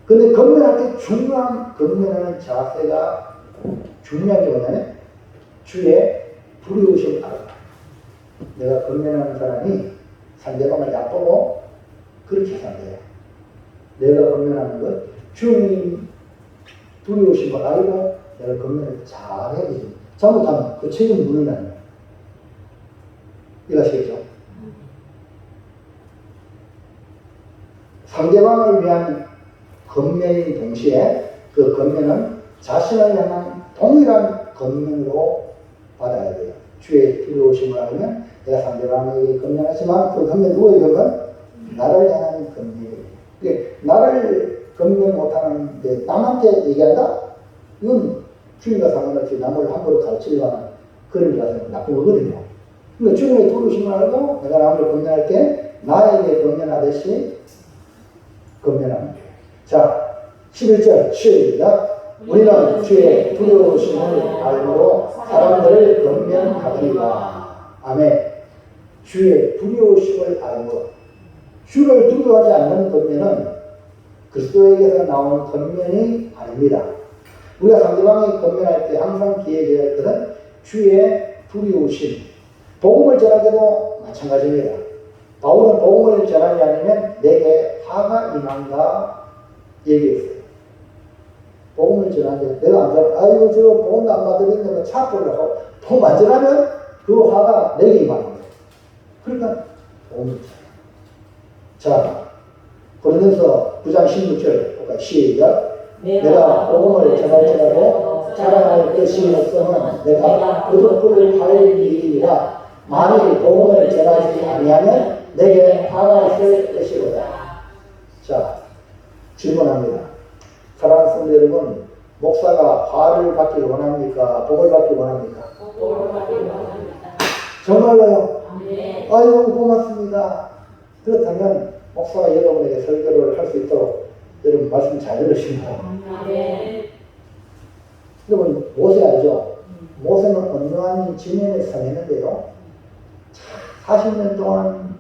근데 건면할 때 건면하는 자세가 중요한 게 뭐냐면 주의 두려우심을 알아. 내가 건면하는 사람이 상대방을 나쁘고 그렇게 해서 안 돼요. 내가 건면하는 것, 주님 두려우심을 알고 내가 건면을 잘 해야 되지. 잘못하면 그 책임 물으면 안 돼요. 이해하시겠죠? 상대방을 위한 건면인 동시에 그 건면은 자신을 향한 동일한 건면으로 받아야 돼요. 주의 두려우심을 알면 내가 상대방에게 건면하지만 그 건면 누구에게 건면? 나를 향한 건면이에요. 그게 나를 건면 못하는데 남한테 얘기한다? 이건 주님과 상관없이 남을 함부로 가르치려고 하는 그런 일이라서 나쁜 거거든요. 그러니까 주님의 두려우심을 알고 내가 남을 건면할 때 나에게 건면하듯이 건면하면 돼요. 자, 11절 시작. 우리는 주의 두려우심을 알고 사람들을 건면하리라. 아멘. 주의 두려우심을 알고 주를 두려워하지 않는 건면은 그리스도에게서 나온 건면이 아닙니다. 우리가 상대방에게 건면할 때 항상 기억해야 할 것은 주의 두려우심. 복음을 전할 때도 마찬가지입니다. 바울은 복음을 전하지 않으면 내게 화가 임한다 얘기했어요. 복음을 전하는데 내가 안 전하, 아이고 저 복음도 안 받으겠네 차포를 하고 복음 안 전하면 그 화가 내게 임하는 거예요. 그러니까 복음을 전하. 자, 고린도서 9장 16절 볼까요? 시작. 내가 복음을 전할지라도 자랑할 것이 없으면 내가 그것을 할 일이라. 만일 복음을 전하지 아니하면 내게 화가 있을 것이로다. 자, 질문합니다. 사랑하는 성도 여러분, 목사가 화를 받기 원합니까? 복을 받기 원합니까? 복을 받기 원합니다. 정말로요? 네. 아유, 고맙습니다. 그렇다면 목사가 여러분에게 설교를 할 수 있도록 여러분 말씀 잘 들으시나요? 네. 여러분 모세 알죠? 모세는 온유한 지면에 성했는데요. 40년 동안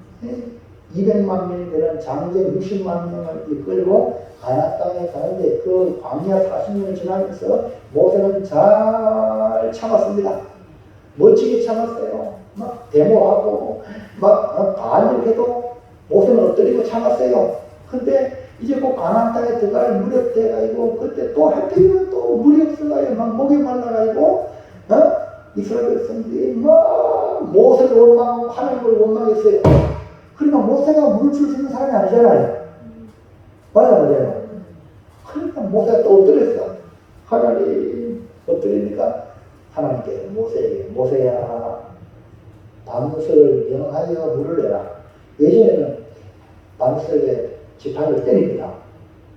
200만 명이 되는 장제 60만 명을 이끌고 가나안 땅에 가는데 그 광야 40년을 지나면서 모세는 잘 참았습니다. 멋지게 참았어요. 막 데모하고 막 반역해도 모세는 엎드리고 참았어요. 근데 이제 꼭 가나안 땅에 들어갈 무렵 돼가지고 그때 또 할 때는 또 물이 없어가지고 막 목이 말라가지고 이스라엘 백성들이 막 모세를 원망하고 하나님을 원망했어요. 그러니까 모세가 물을 줄 수 있는 사람이 아니잖아요. 맞아요. 그러니까 모세가 또 엎드렸어. 하나님 엎드리니까 하나님께 모세야 밤새를 명하여 물을 내라. 예전에는 밤새에 지팡이를 때립니다.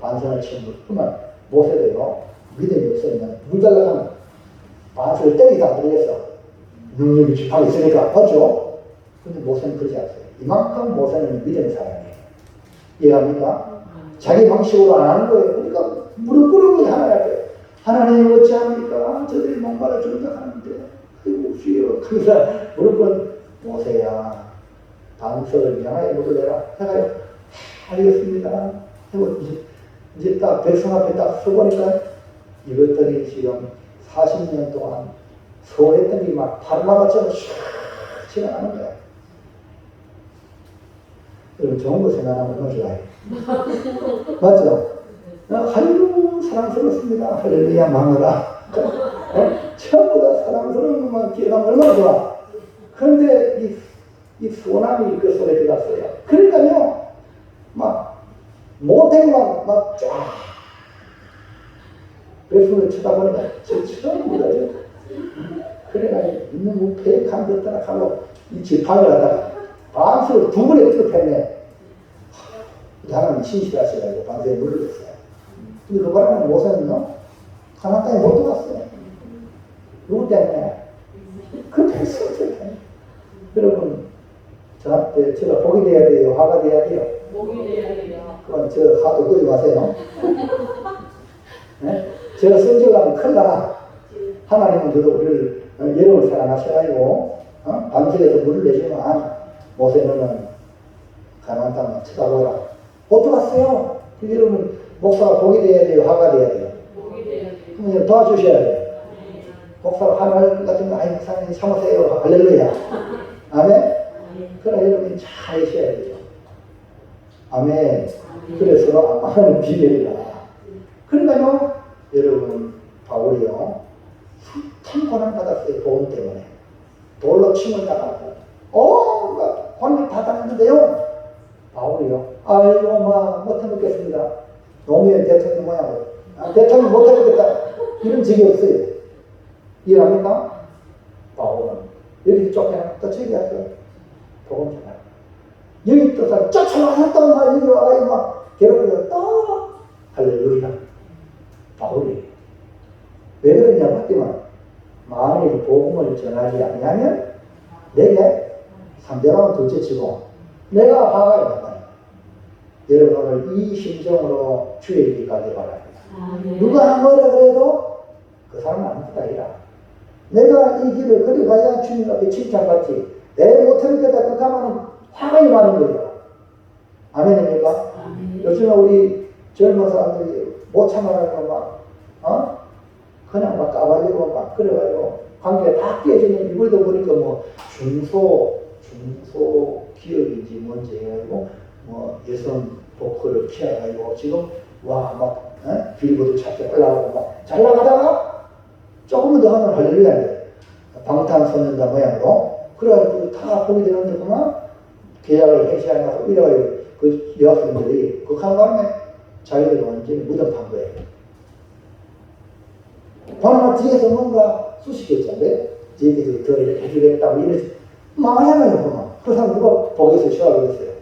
반성을 치는 그러면 모세도요 믿음이 없으면 물 달라고 하면 반성을 때리다 안 되겠어. 능력이 지팡이 있으니까 맞죠? 근데 모세는 그러지 않았어요. 이만큼 모세는 믿음의 사람이에요. 이해합니까? 자기 방식으로 안 하는 거예요. 그러니까 무릎 꿇은 게 하나예요. 하나님 어찌합니까? 저들이 목말라 죽는다 하는데 아이고 주여 그래서 무릎 꿇은 모세야 반석을 명하여 물을 내라 해가지고 알겠습니다. 이제 딱 백성 앞에 딱 서보니까 이것들이 지금 40년 동안 소원했던 게 막 파르마같처럼 슉 지나가는 거야. 여러분 좋은 거 생각하면 너무 좋아요. 맞죠? 아이고 사랑스럽습니다. 할렐루야 마누라. 전부 다 사랑스러운 것만 기억하면 얼마나 좋아. 그런데 이 소남이 그 속에 들어갔어요. 그러니까요 막 모태만 막 쫙 백성을 쳐다보니까 저 처음 보다죠. 그래가지고 너무 폐간 듯하나 하고 이 지팡이를 갖다가 반석을 두 번에 뜯어냈네. 하나님이 신실하셔가지고 반석에 물을 냈어요. 근데 그 바람에 모세는요 가나안 땅에 못 들어갔어요. 누구 때문에? 그 백성 때문에. 여러분 저한테 제가 복이 돼야 돼요? 화가 돼야 돼요? 목이 돼야 돼요. 그럼 저 화도 끄지 마세요. 네? 제가 성질하면 큰일 나. 하나님은 그래도 우리를 여러분을 사랑하셔가지고 밤새에서 물을 내주면 모세는 가나안 땅만 쳐다보라. 못 들어갔어요. 그 여러분 목사가 복이 돼야 돼요? 화가 돼야 돼요? 목이 돼야 돼요. 그럼 도와주셔야 돼요. 목사가 화날 것 같으면 아이 목사님 참으세요. 할렐루야. 아멘. 그러나 여러분이 잘 하셔야 돼요. 아멘. 그래서 하나님 비밀이다. 그러니까요 여러분 바울이요 숱한 고난 받았어요. 보험 때문에 돌로 침을 당하고 온갖 고난을 다 당했는데요 바울이요 아이고 막 못해먹겠습니다. 노무현 대통령 모양으로 대통령 못해먹겠다 이런 적이 없어요. 이해합니까? 바울은 여기 쫓겨나 또 저기 갔어요. 복음 전하 여기 또 사람 쫓아와서 또 막 여기 와가지고 막 괴롭혀서 또 할렐루야. 바울이 왜 그러냐 봤더만 만일 복음을 전하지 아니하면 내게 상대방은 둘째치고 내가 화가 있는 여러분 오늘 이 심정으로 주의 길이 가길 바랍니다. 누가 한 거라 그래도 그 사람은 아무것도 아니라 내가 이 길을 걸어가야 주님 앞에 칭찬받지 내 못하니까 그 가면은 화가 많은 거예요. 아멘입니까? 요즘에 우리 젊은 사람들이 못 참아가지고 막 그냥 막 까발리고 막 그래가지고 관계가 다 깨지는 이불도 보니까 뭐 중소 기업인지 뭔지 해가지고 뭐 여성 보컬을 키워가지고 지금 와 막 빌보드 차트 올라가고 막 잘 나가다가 조금만 더 하면 할렐루야 방탄소년단 모양으로 그래가지고 다 보게 되는데 그만 계약을 해지하냐고 이래가지고 그 여학생들이 극한 바람에 자기들 완전히 무덤 판 거예요. 바로 뒤에서 뭔가 수식했잖아요. 저희들이 더 이렇게 해주겠다고 이래서 망하잖아요. 그만. 그 사람 누가 보기에서 싫어하겠어요.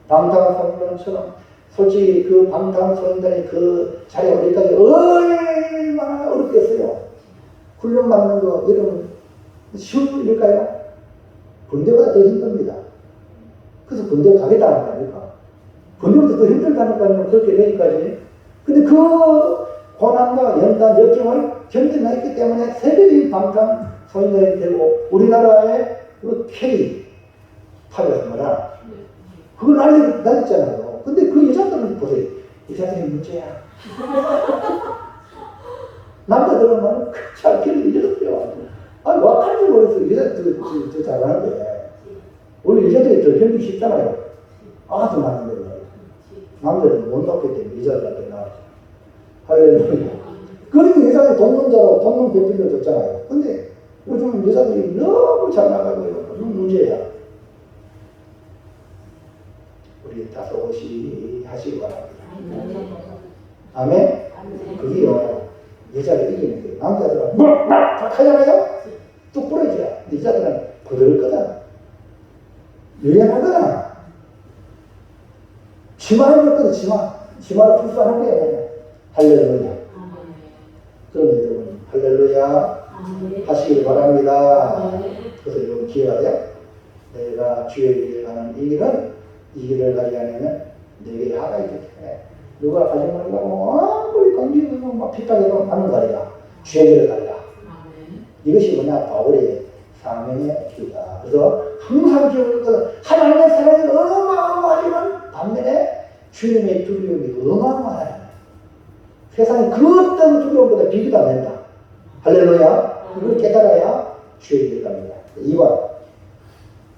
방탄소년단처럼 솔직히 그 방탄소년단의 그 자리에 오기까지 얼마나 어렵겠어요. 훈련받는 거 여러분 쉬운 일일까요? 군대보다 더 힘듭니다. 그래서 군대 가겠다는 거 아닙니까? 군대보다 더 힘들다니까요. 그렇게 되기까지. 근데 그 고난과 연단, 역경을 견뎌냈기 때문에 세계적인 방탄소년단이 되고 우리나라의 그 K 팝이라서 뭐라 그걸 날렸잖아요. 근데 그 여자들은 보세요. 여자들이 문제야. 남자들은 말은 잘 기르는 여자들이야. 아니 wak한지 모르겠어. 여자들이 더 잘하는데 원래 여자들이 더 견디기 쉽잖아요. 아주 많은데 남자들은 못 낳기 때문에 여자들한테 나왔죠. 할렐루야. 그리고 여자들이 동문자로 동문 배필로 줬잖아요. 근데 요즘 여자들이 너무 잘 나가고 너무 문제야. 우리 다소곳이 하시기 바랍니다. 아멘? 그게요 여자를 이기는 거예요. 남자들은 막 하잖아요. 뚝 부러져요. 여자들은 부드럽거든. 유연하거든. 치마를 입거든, 치마. 치마를 풀수하는 거야. 할렐루야. 그럼 여러분, 할렐루야 하시길 바랍니다. 그래서 여러분 기회가 돼요. 내가 주의 길을 가는 이 길은 이 길을 가지 않으면 내게 하가 있기 때문에 누가 가지 말라고 아무리 강조해도 막 피딱해도 하는 거리다. 주의 길을 가리라. 이것이 뭐냐? 바울의 사명의 길이다. 그래서 항상 기억을 하나님의 사랑이 어마어마하지만 반면에 주님의 두려움이 어마어마하다. 세상에 그 어떤 두려움보다 비교가 안 된다. 할렐루야. 이걸 깨달아야 주의 길을 갑니다. 2번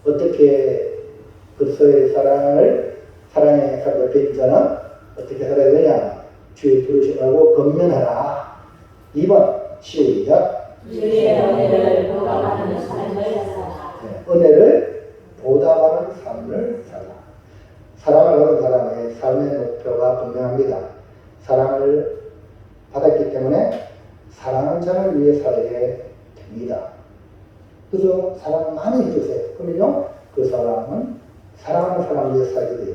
어떻게 그리스도의 사랑의 옆에 있는 자는 어떻게 살아야 되냐? 주의 부르심하고 건면하라. 2번 시작. 주의 은혜를 보답하는 삶을 살아. 은혜를 보답하는 삶을 살아. 사랑을 받은 사람의 삶의 목표가 분명합니다. 사랑을 받았기 때문에 사랑하는 자를 위해 살게 됩니다. 그래서 사랑을 많이 해주세요. 그러면요, 그 사람은 사랑하는 사람을 위해 살게 돼요.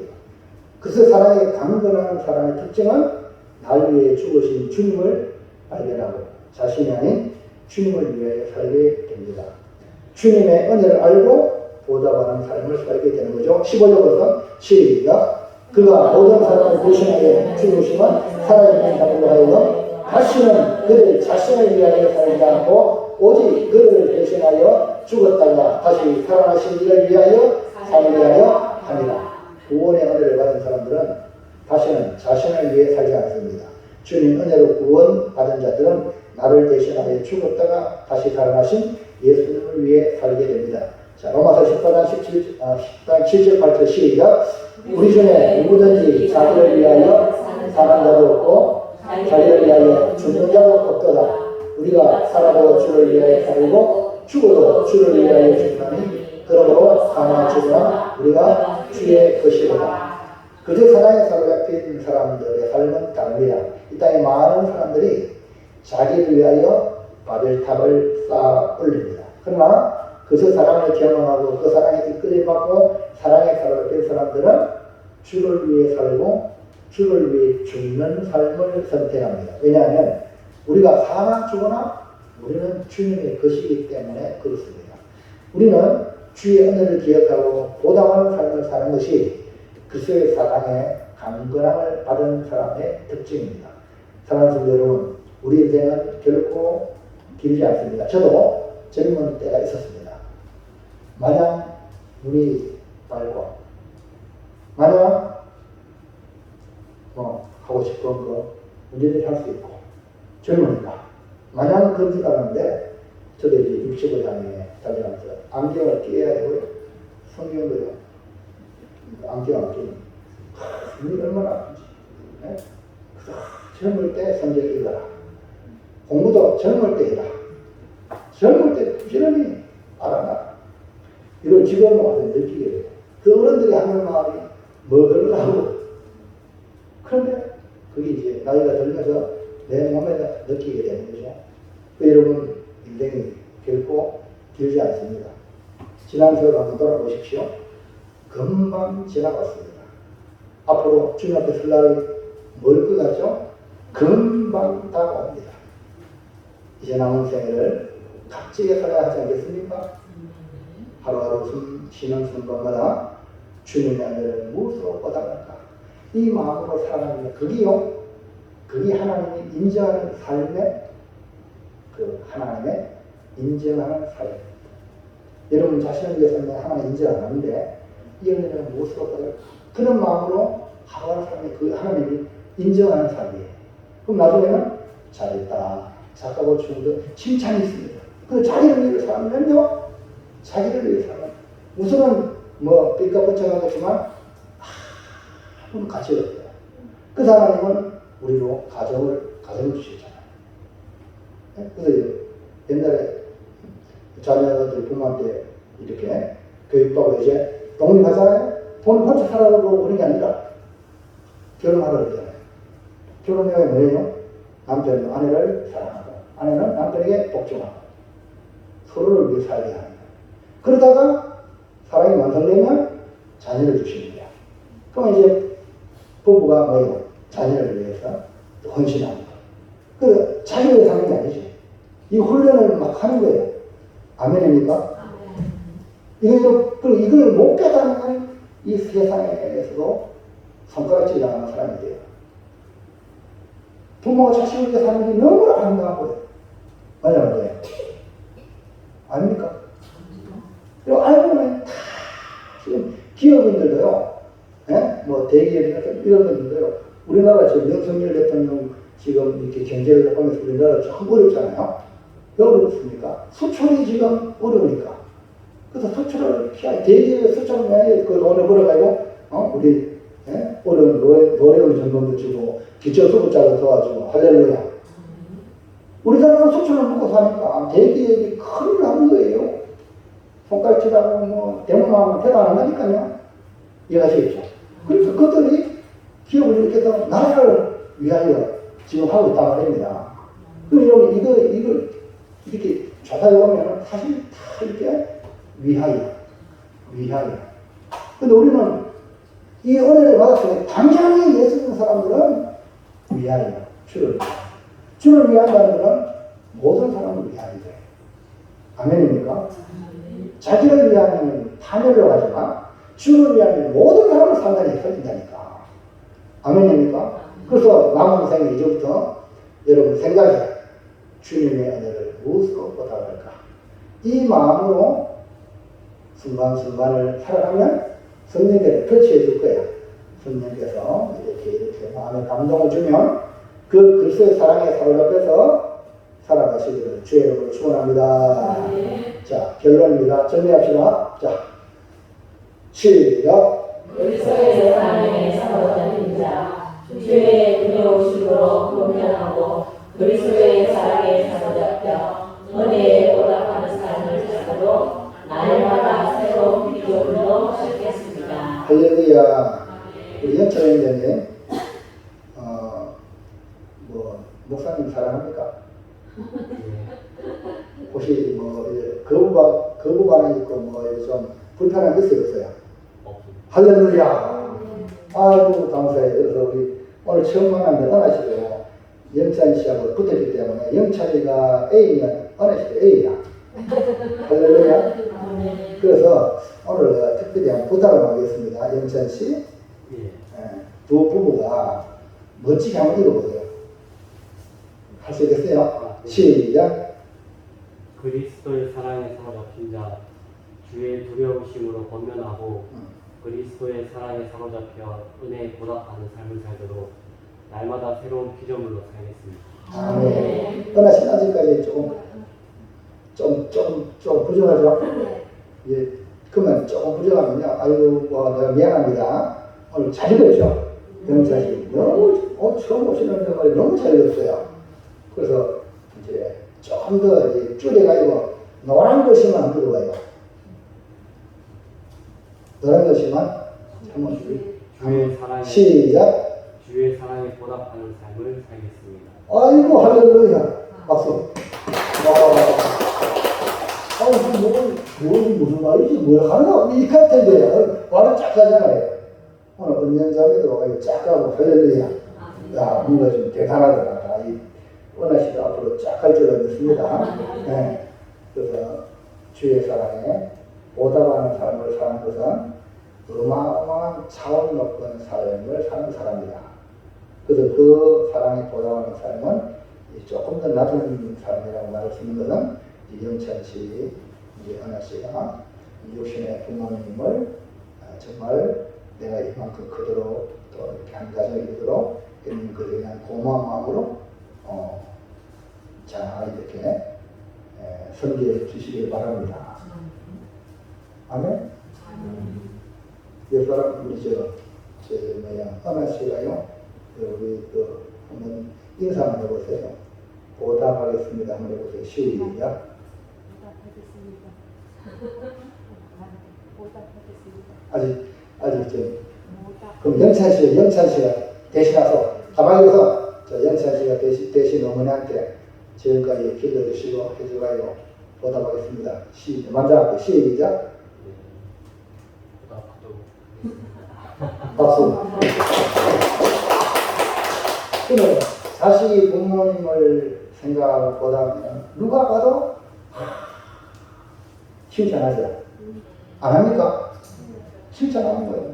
그래서 사랑의 강건한 사랑의 특징은 날 위해 죽으신 주님을 발견하고 자신이 아닌 주님을 위해 살게 됩니다. 주님의 은혜를 알고 보답하는 삶을 살게 되는 거죠. 15절부터 시작. 그가 모든 사람을 대신하여 죽으시면 살아있는 자들로 하여금 다시는 그를 자신을 위하여 살지 않고 오직 그를 대신하여 죽었다가 다시 살아나신 이를 위하여 살게 하려 합니다. 구원의 은혜를 받은 사람들은 다시는 자신을 위해 살지 않습니다. 주님 은혜로 구원받은 자들은 나를 대신하여 죽었다가 다시 살아나신 예수님을 위해 살게 됩니다. 자, 로마서 14장 7절 8절 시작. 우리 중에 누구든지 자기를 위하여 사는 자도 없고 자기를 위하여 죽는 자도 없도다. 우리가 살아도 주를 위하여 살고 죽어도 주를 위하여 죽나니 그러므로 사나 죽으나 우리가 주의 것이로다. 그저 사랑의 사로 옆에 있는 사람들의 삶은 다릅니다. 이 땅에 많은 사람들이 자기를 위하여 바벨탑을 쌓아 올립니다. 그러나 그저 사랑을 경험하고 그 사랑에 이끌림받고 사랑의 사로 옆에 있는 사람들은 주를 위해 살고 주를 위해 죽는 삶을 선택합니다. 왜냐하면 우리가 사나 죽으나 우리는 주님의 것이기 때문에 그렇습니다. 우리는 주의 은혜를 기억하고 보답하는 삶을 사는 것이 그리스도의 사랑의 강건함을 받은 사람의 특징입니다. 사랑하는 성도 여러분, 우리 인생은 결코 길지 않습니다. 저도 젊은 때가 있었습니다. 마냥 눈이 밝고 마냥 하고 싶은 거 언제든지 할 수 있고 젊으니까 마냥 그런 줄 알았는데 저도 이제 65장에 달려가면서 안경을 끼워야 되고요. 성경도요. 안경 안 끼면 눈이 얼마나 아픈지. 네? 젊을 때 성경 읽어라. 공부도 젊을 때 해라. 젊을 때 부지런히 알아라. 이걸 지금 와서 느끼게 돼요. 그 어른들이 하는 말이 뭐 그러라고. 그런데 그게 이제 나이가 들면서 내 몸에서 느끼게 되는 거죠. 여러분 인생이 결코 길지 않습니다. 지난 세월 한번 돌아보십시오. 금방 지나갔습니다. 앞으로 주님 앞에 설 날이 멀 것 같죠? 금방 다가옵니다. 이제 남은 생애를 값지게 살아야 하지 않겠습니까? 하루하루 쉬는 순간마다 주님의 은혜를 무엇으로 보답할까? 이 마음으로 살아가는 그게 하나님이 인정하는 삶의 하나님의 인정하는 삶. 여러분 자신을 위해서는 하나님 인정 안 하는데 이 은혜를 무엇으로 보답할까? 그런 마음으로 하루하루 사는 그 하나님이 인정하는 삶이에요. 그럼 나중에는 잘했다, 작가고 주님도 칭찬이 있습니다. 그 자기를 위해 살면요, 자기를 위해 살면 우선은 삐까뻔쩍하겠지만 아무런 가치가 없어요. 그 하나님은 우리로 가정을 주셨잖아요. 네? 그래서 옛날에 자녀들 부모한테 이렇게 교육받고 이제 독립하잖아요. 돈 혼자 살아가고 그런 게 아니라 결혼하라고 그러잖아요. 결혼이 뭐예요? 남편은 아내를 사랑하고 아내는 남편에게 복종하고 서로를 위해 살게 합니다. 그러다가 사랑이 완성되면 자녀를 주시는 거야. 그럼 이제 부부가 뭐예요? 자녀를 위해서 헌신합니다. 그 자기 위해서 하는 게 아니지. 이 훈련을 막 하는 거예요. 아멘입니까? 이걸 못 깨달으면 이 세상에서도 손가락질 당하는 사람이 돼요. 부모가 자식을 위해서 하는 게 너무 아름다운 거예요. 맞아요. 아닙니까? 그리고 알고 보면 다 지금 기업인들도요, 예? 뭐 대기업이나 이런 분들도요, 우리나라 지금 윤석열 대통령 지금 이렇게 경제를 하면서 우리나라 참 어렵잖아요. 왜 어렵습니까? 수출이 지금 어려우니까. 그래서 수출을 피하기, 대기업의 수출을 해야 그 돈을 벌어가지고, 우리, 예? 어려운 점검도 주고, 기초수급자도 도와주고, 할렐루야. 우리나라는 수출을 먹고 사니까 대기업이 큰일 나는 거예요. 손가락질하고 뭐 대문하면 대도 안 한다니까요. 이해하시겠죠? 그러니까 그들이 기업을 이렇게 해서 나라를 위하여 지금 하고 있단 말입니다. 그리고 이걸 이렇게 조사해 보면 사실 다 이렇게 위하여. 근데 우리는 이 은혜를 받았을 때 당장에 예수 믿는 사람들은 위하여, 주를 위한다는 것은 모든 사람을 위하여 돼. 아멘입니까? 자기를 위하면 파멸로 가지만 주를 위하면 모든 사람을 상관이 살린다니까. 아멘입니까? 그래서 남은 생에 이제부터 여러분 생각해. 주님의 은혜를 무엇으로 보답할까? 이 마음으로 순간순간을 살아가면 성령께서 터치해 줄 거야. 성령께서 이렇게 마음에 감동을 주면 그 그리스도의 사랑에 사로잡혀서 살아가시기를 주의 이름으로 축원합니다. 자, 결론입니다. 정리합시다. 자, 시작. 그리스도의 사랑에 사로잡힌 자, 주의 두려우심으로 분별하고 그리스도의 사랑에 사로잡혀 은혜에 보답하는 삶을 살아도 날마다 새로운 비전으로 시작했습니다. 할렐루야. 우리 연철 형제님, 목사님 사랑합니까? 혹시 거부반응이 있고 좀 불편한 게 있어요? 할렐루야. 아이고 감사해요. 그래서 우리 오늘 처음 만났는데 은하씨도 영찬 씨하고 붙었기 때문에 영찬이가 A면 은하씨도 A야. 할렐루야. 그래서 오늘 내가 특별히 한 부탁을 하겠습니다. 영찬 씨, 두 부부가 멋지게 한번 읽어보세요. 할 수 있겠어요? 시작. 그리스도의 사랑에 사로잡힌 자, 주의 두려우심으로 권면하고 그리스도의 사랑에 사로잡혀 은혜에 보답하는 삶을 살도록 날마다 새로운 피조물로 살겠습니다. 아멘. 은하씨 아직까지 좀 부족하죠? 예. 그러면 조금 부족하면요. 아이고, 내가 미안합니다. 오늘 잘 읽었죠? 영찬씨. 너무, 처음 오시는 말이 너무 잘 읽었어요. 그래서 이제 조금 더 줄여가지고 노란 글씨만 들어가요. 노란 글씨만 한번 주의 사랑에 시작. 주의 사랑에 보답하는 삶을 살겠습니다. 아이고 할렐루야. 박수. 무슨 말이지? 뭘 하나? 이 같은데. 말은 쫙 하잖아요. 오늘 은연자매도 쫙 하고 할렐루야. 야, 뭔가 좀 대단하더라. 은하씨도 앞으로 쫙 할 줄 알았습니다. 네. 그래서 주의 사랑에 보답하는 삶을 사는 것은 어마어마한 차원 높은 삶을 사는 사람이다. 그래서 그 사랑에 보답하는 삶은 조금 더 낮은 삶이라고 말할 수 있는 것은 영찬 씨, 은하 씨가 육신의 부모님을 정말 내가 이만큼 크도록 또 이렇게 한 가정이 되도록 이런 것에 대한 고마운 마음으로 자, 이렇게 섬기해 주시길 바랍니다. 아멘? 몇 사람, 우리 은하 씨가요, 우리 한번 인사 한번 해보세요. 보답하겠습니다. 한번 해보세요. 시작. 아직 좀. 그럼 영찬 씨가 대신해서 가방에서 영찬 씨가 대신 어머니한테 지금까지 기도해주시고 해줘가지고 보답하겠습니다. 먼저 할게요. 시작. 보답하도록 박수. 그는 자식이 부모님을 생각보다는 누가 봐도 칭찬하죠. 안 합니까? 칭찬하는 거예요.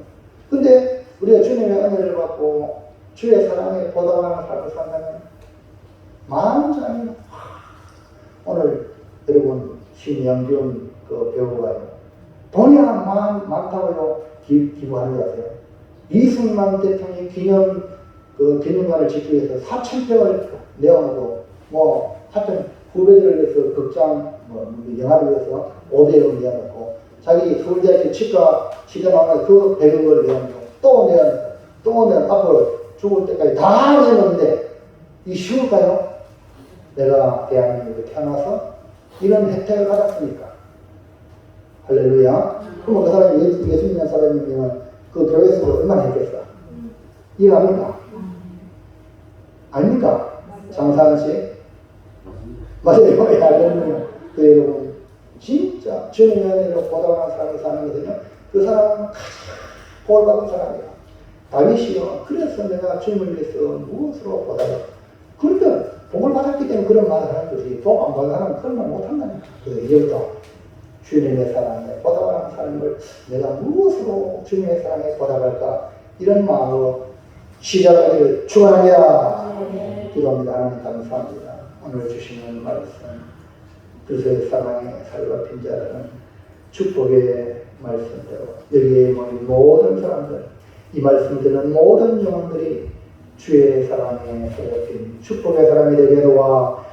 근데 우리가 주님의 은혜를 받고 주의 사랑에 보답하는 삶을 산다면 만장이 오늘 여러분 신영준 그 배우가요. 돈이 많다고요 기부하는 거 아세요? 이승만 대통령이 기념관을 짓기 위해서 4,000평을 내어놓고 하여튼 후배들을 위해서 극장 영화를 위해서 5대를 내어놓고 자기 서울대학교 치과 시대만에 그 배경을 내어놓고 또 내어놓고 앞으로 죽을 때까지 다 내놓는데 이 쉬울까요? 내가 대한민국에 태어나서 이런 혜택을 받았으니까. 할렐루야. 그럼 그 사람이 예수 믿는 사람이면 그 교회에서 얼마나 했겠어? 이해합니까? 아닙니까? 장사한 씨? 맞아요. 할렐루야. 그 여러분, 진짜 주님의 은혜로 보답하는 삶을 사는 거거든요. 그 사람은 가장 복 받은 사람이야. 다윗이요. 그래서 내가 주님을 위해서 무엇으로 보답을. 그런데 복을 받았기 때문에 그런 말을 하는 거지. 복 안 받은 사람은 그런 말 못한다니까. 이제부터 주님의 사랑에 보답하는 삶을 내가 무엇으로 주님의 사랑에 보답할까? 이런 마음으로 시작하기를 축원합니다. 기도합니다. 하나님 감사합니다. 오늘 주시는 말씀 그리스도의 사랑에 살과 빈자라는 축복의 말씀대로 여기에 모인 모든 사람들 이 말씀 듣는 모든 영혼들이 주의 사랑에 살과 빈 축복의 사람이 되게 도와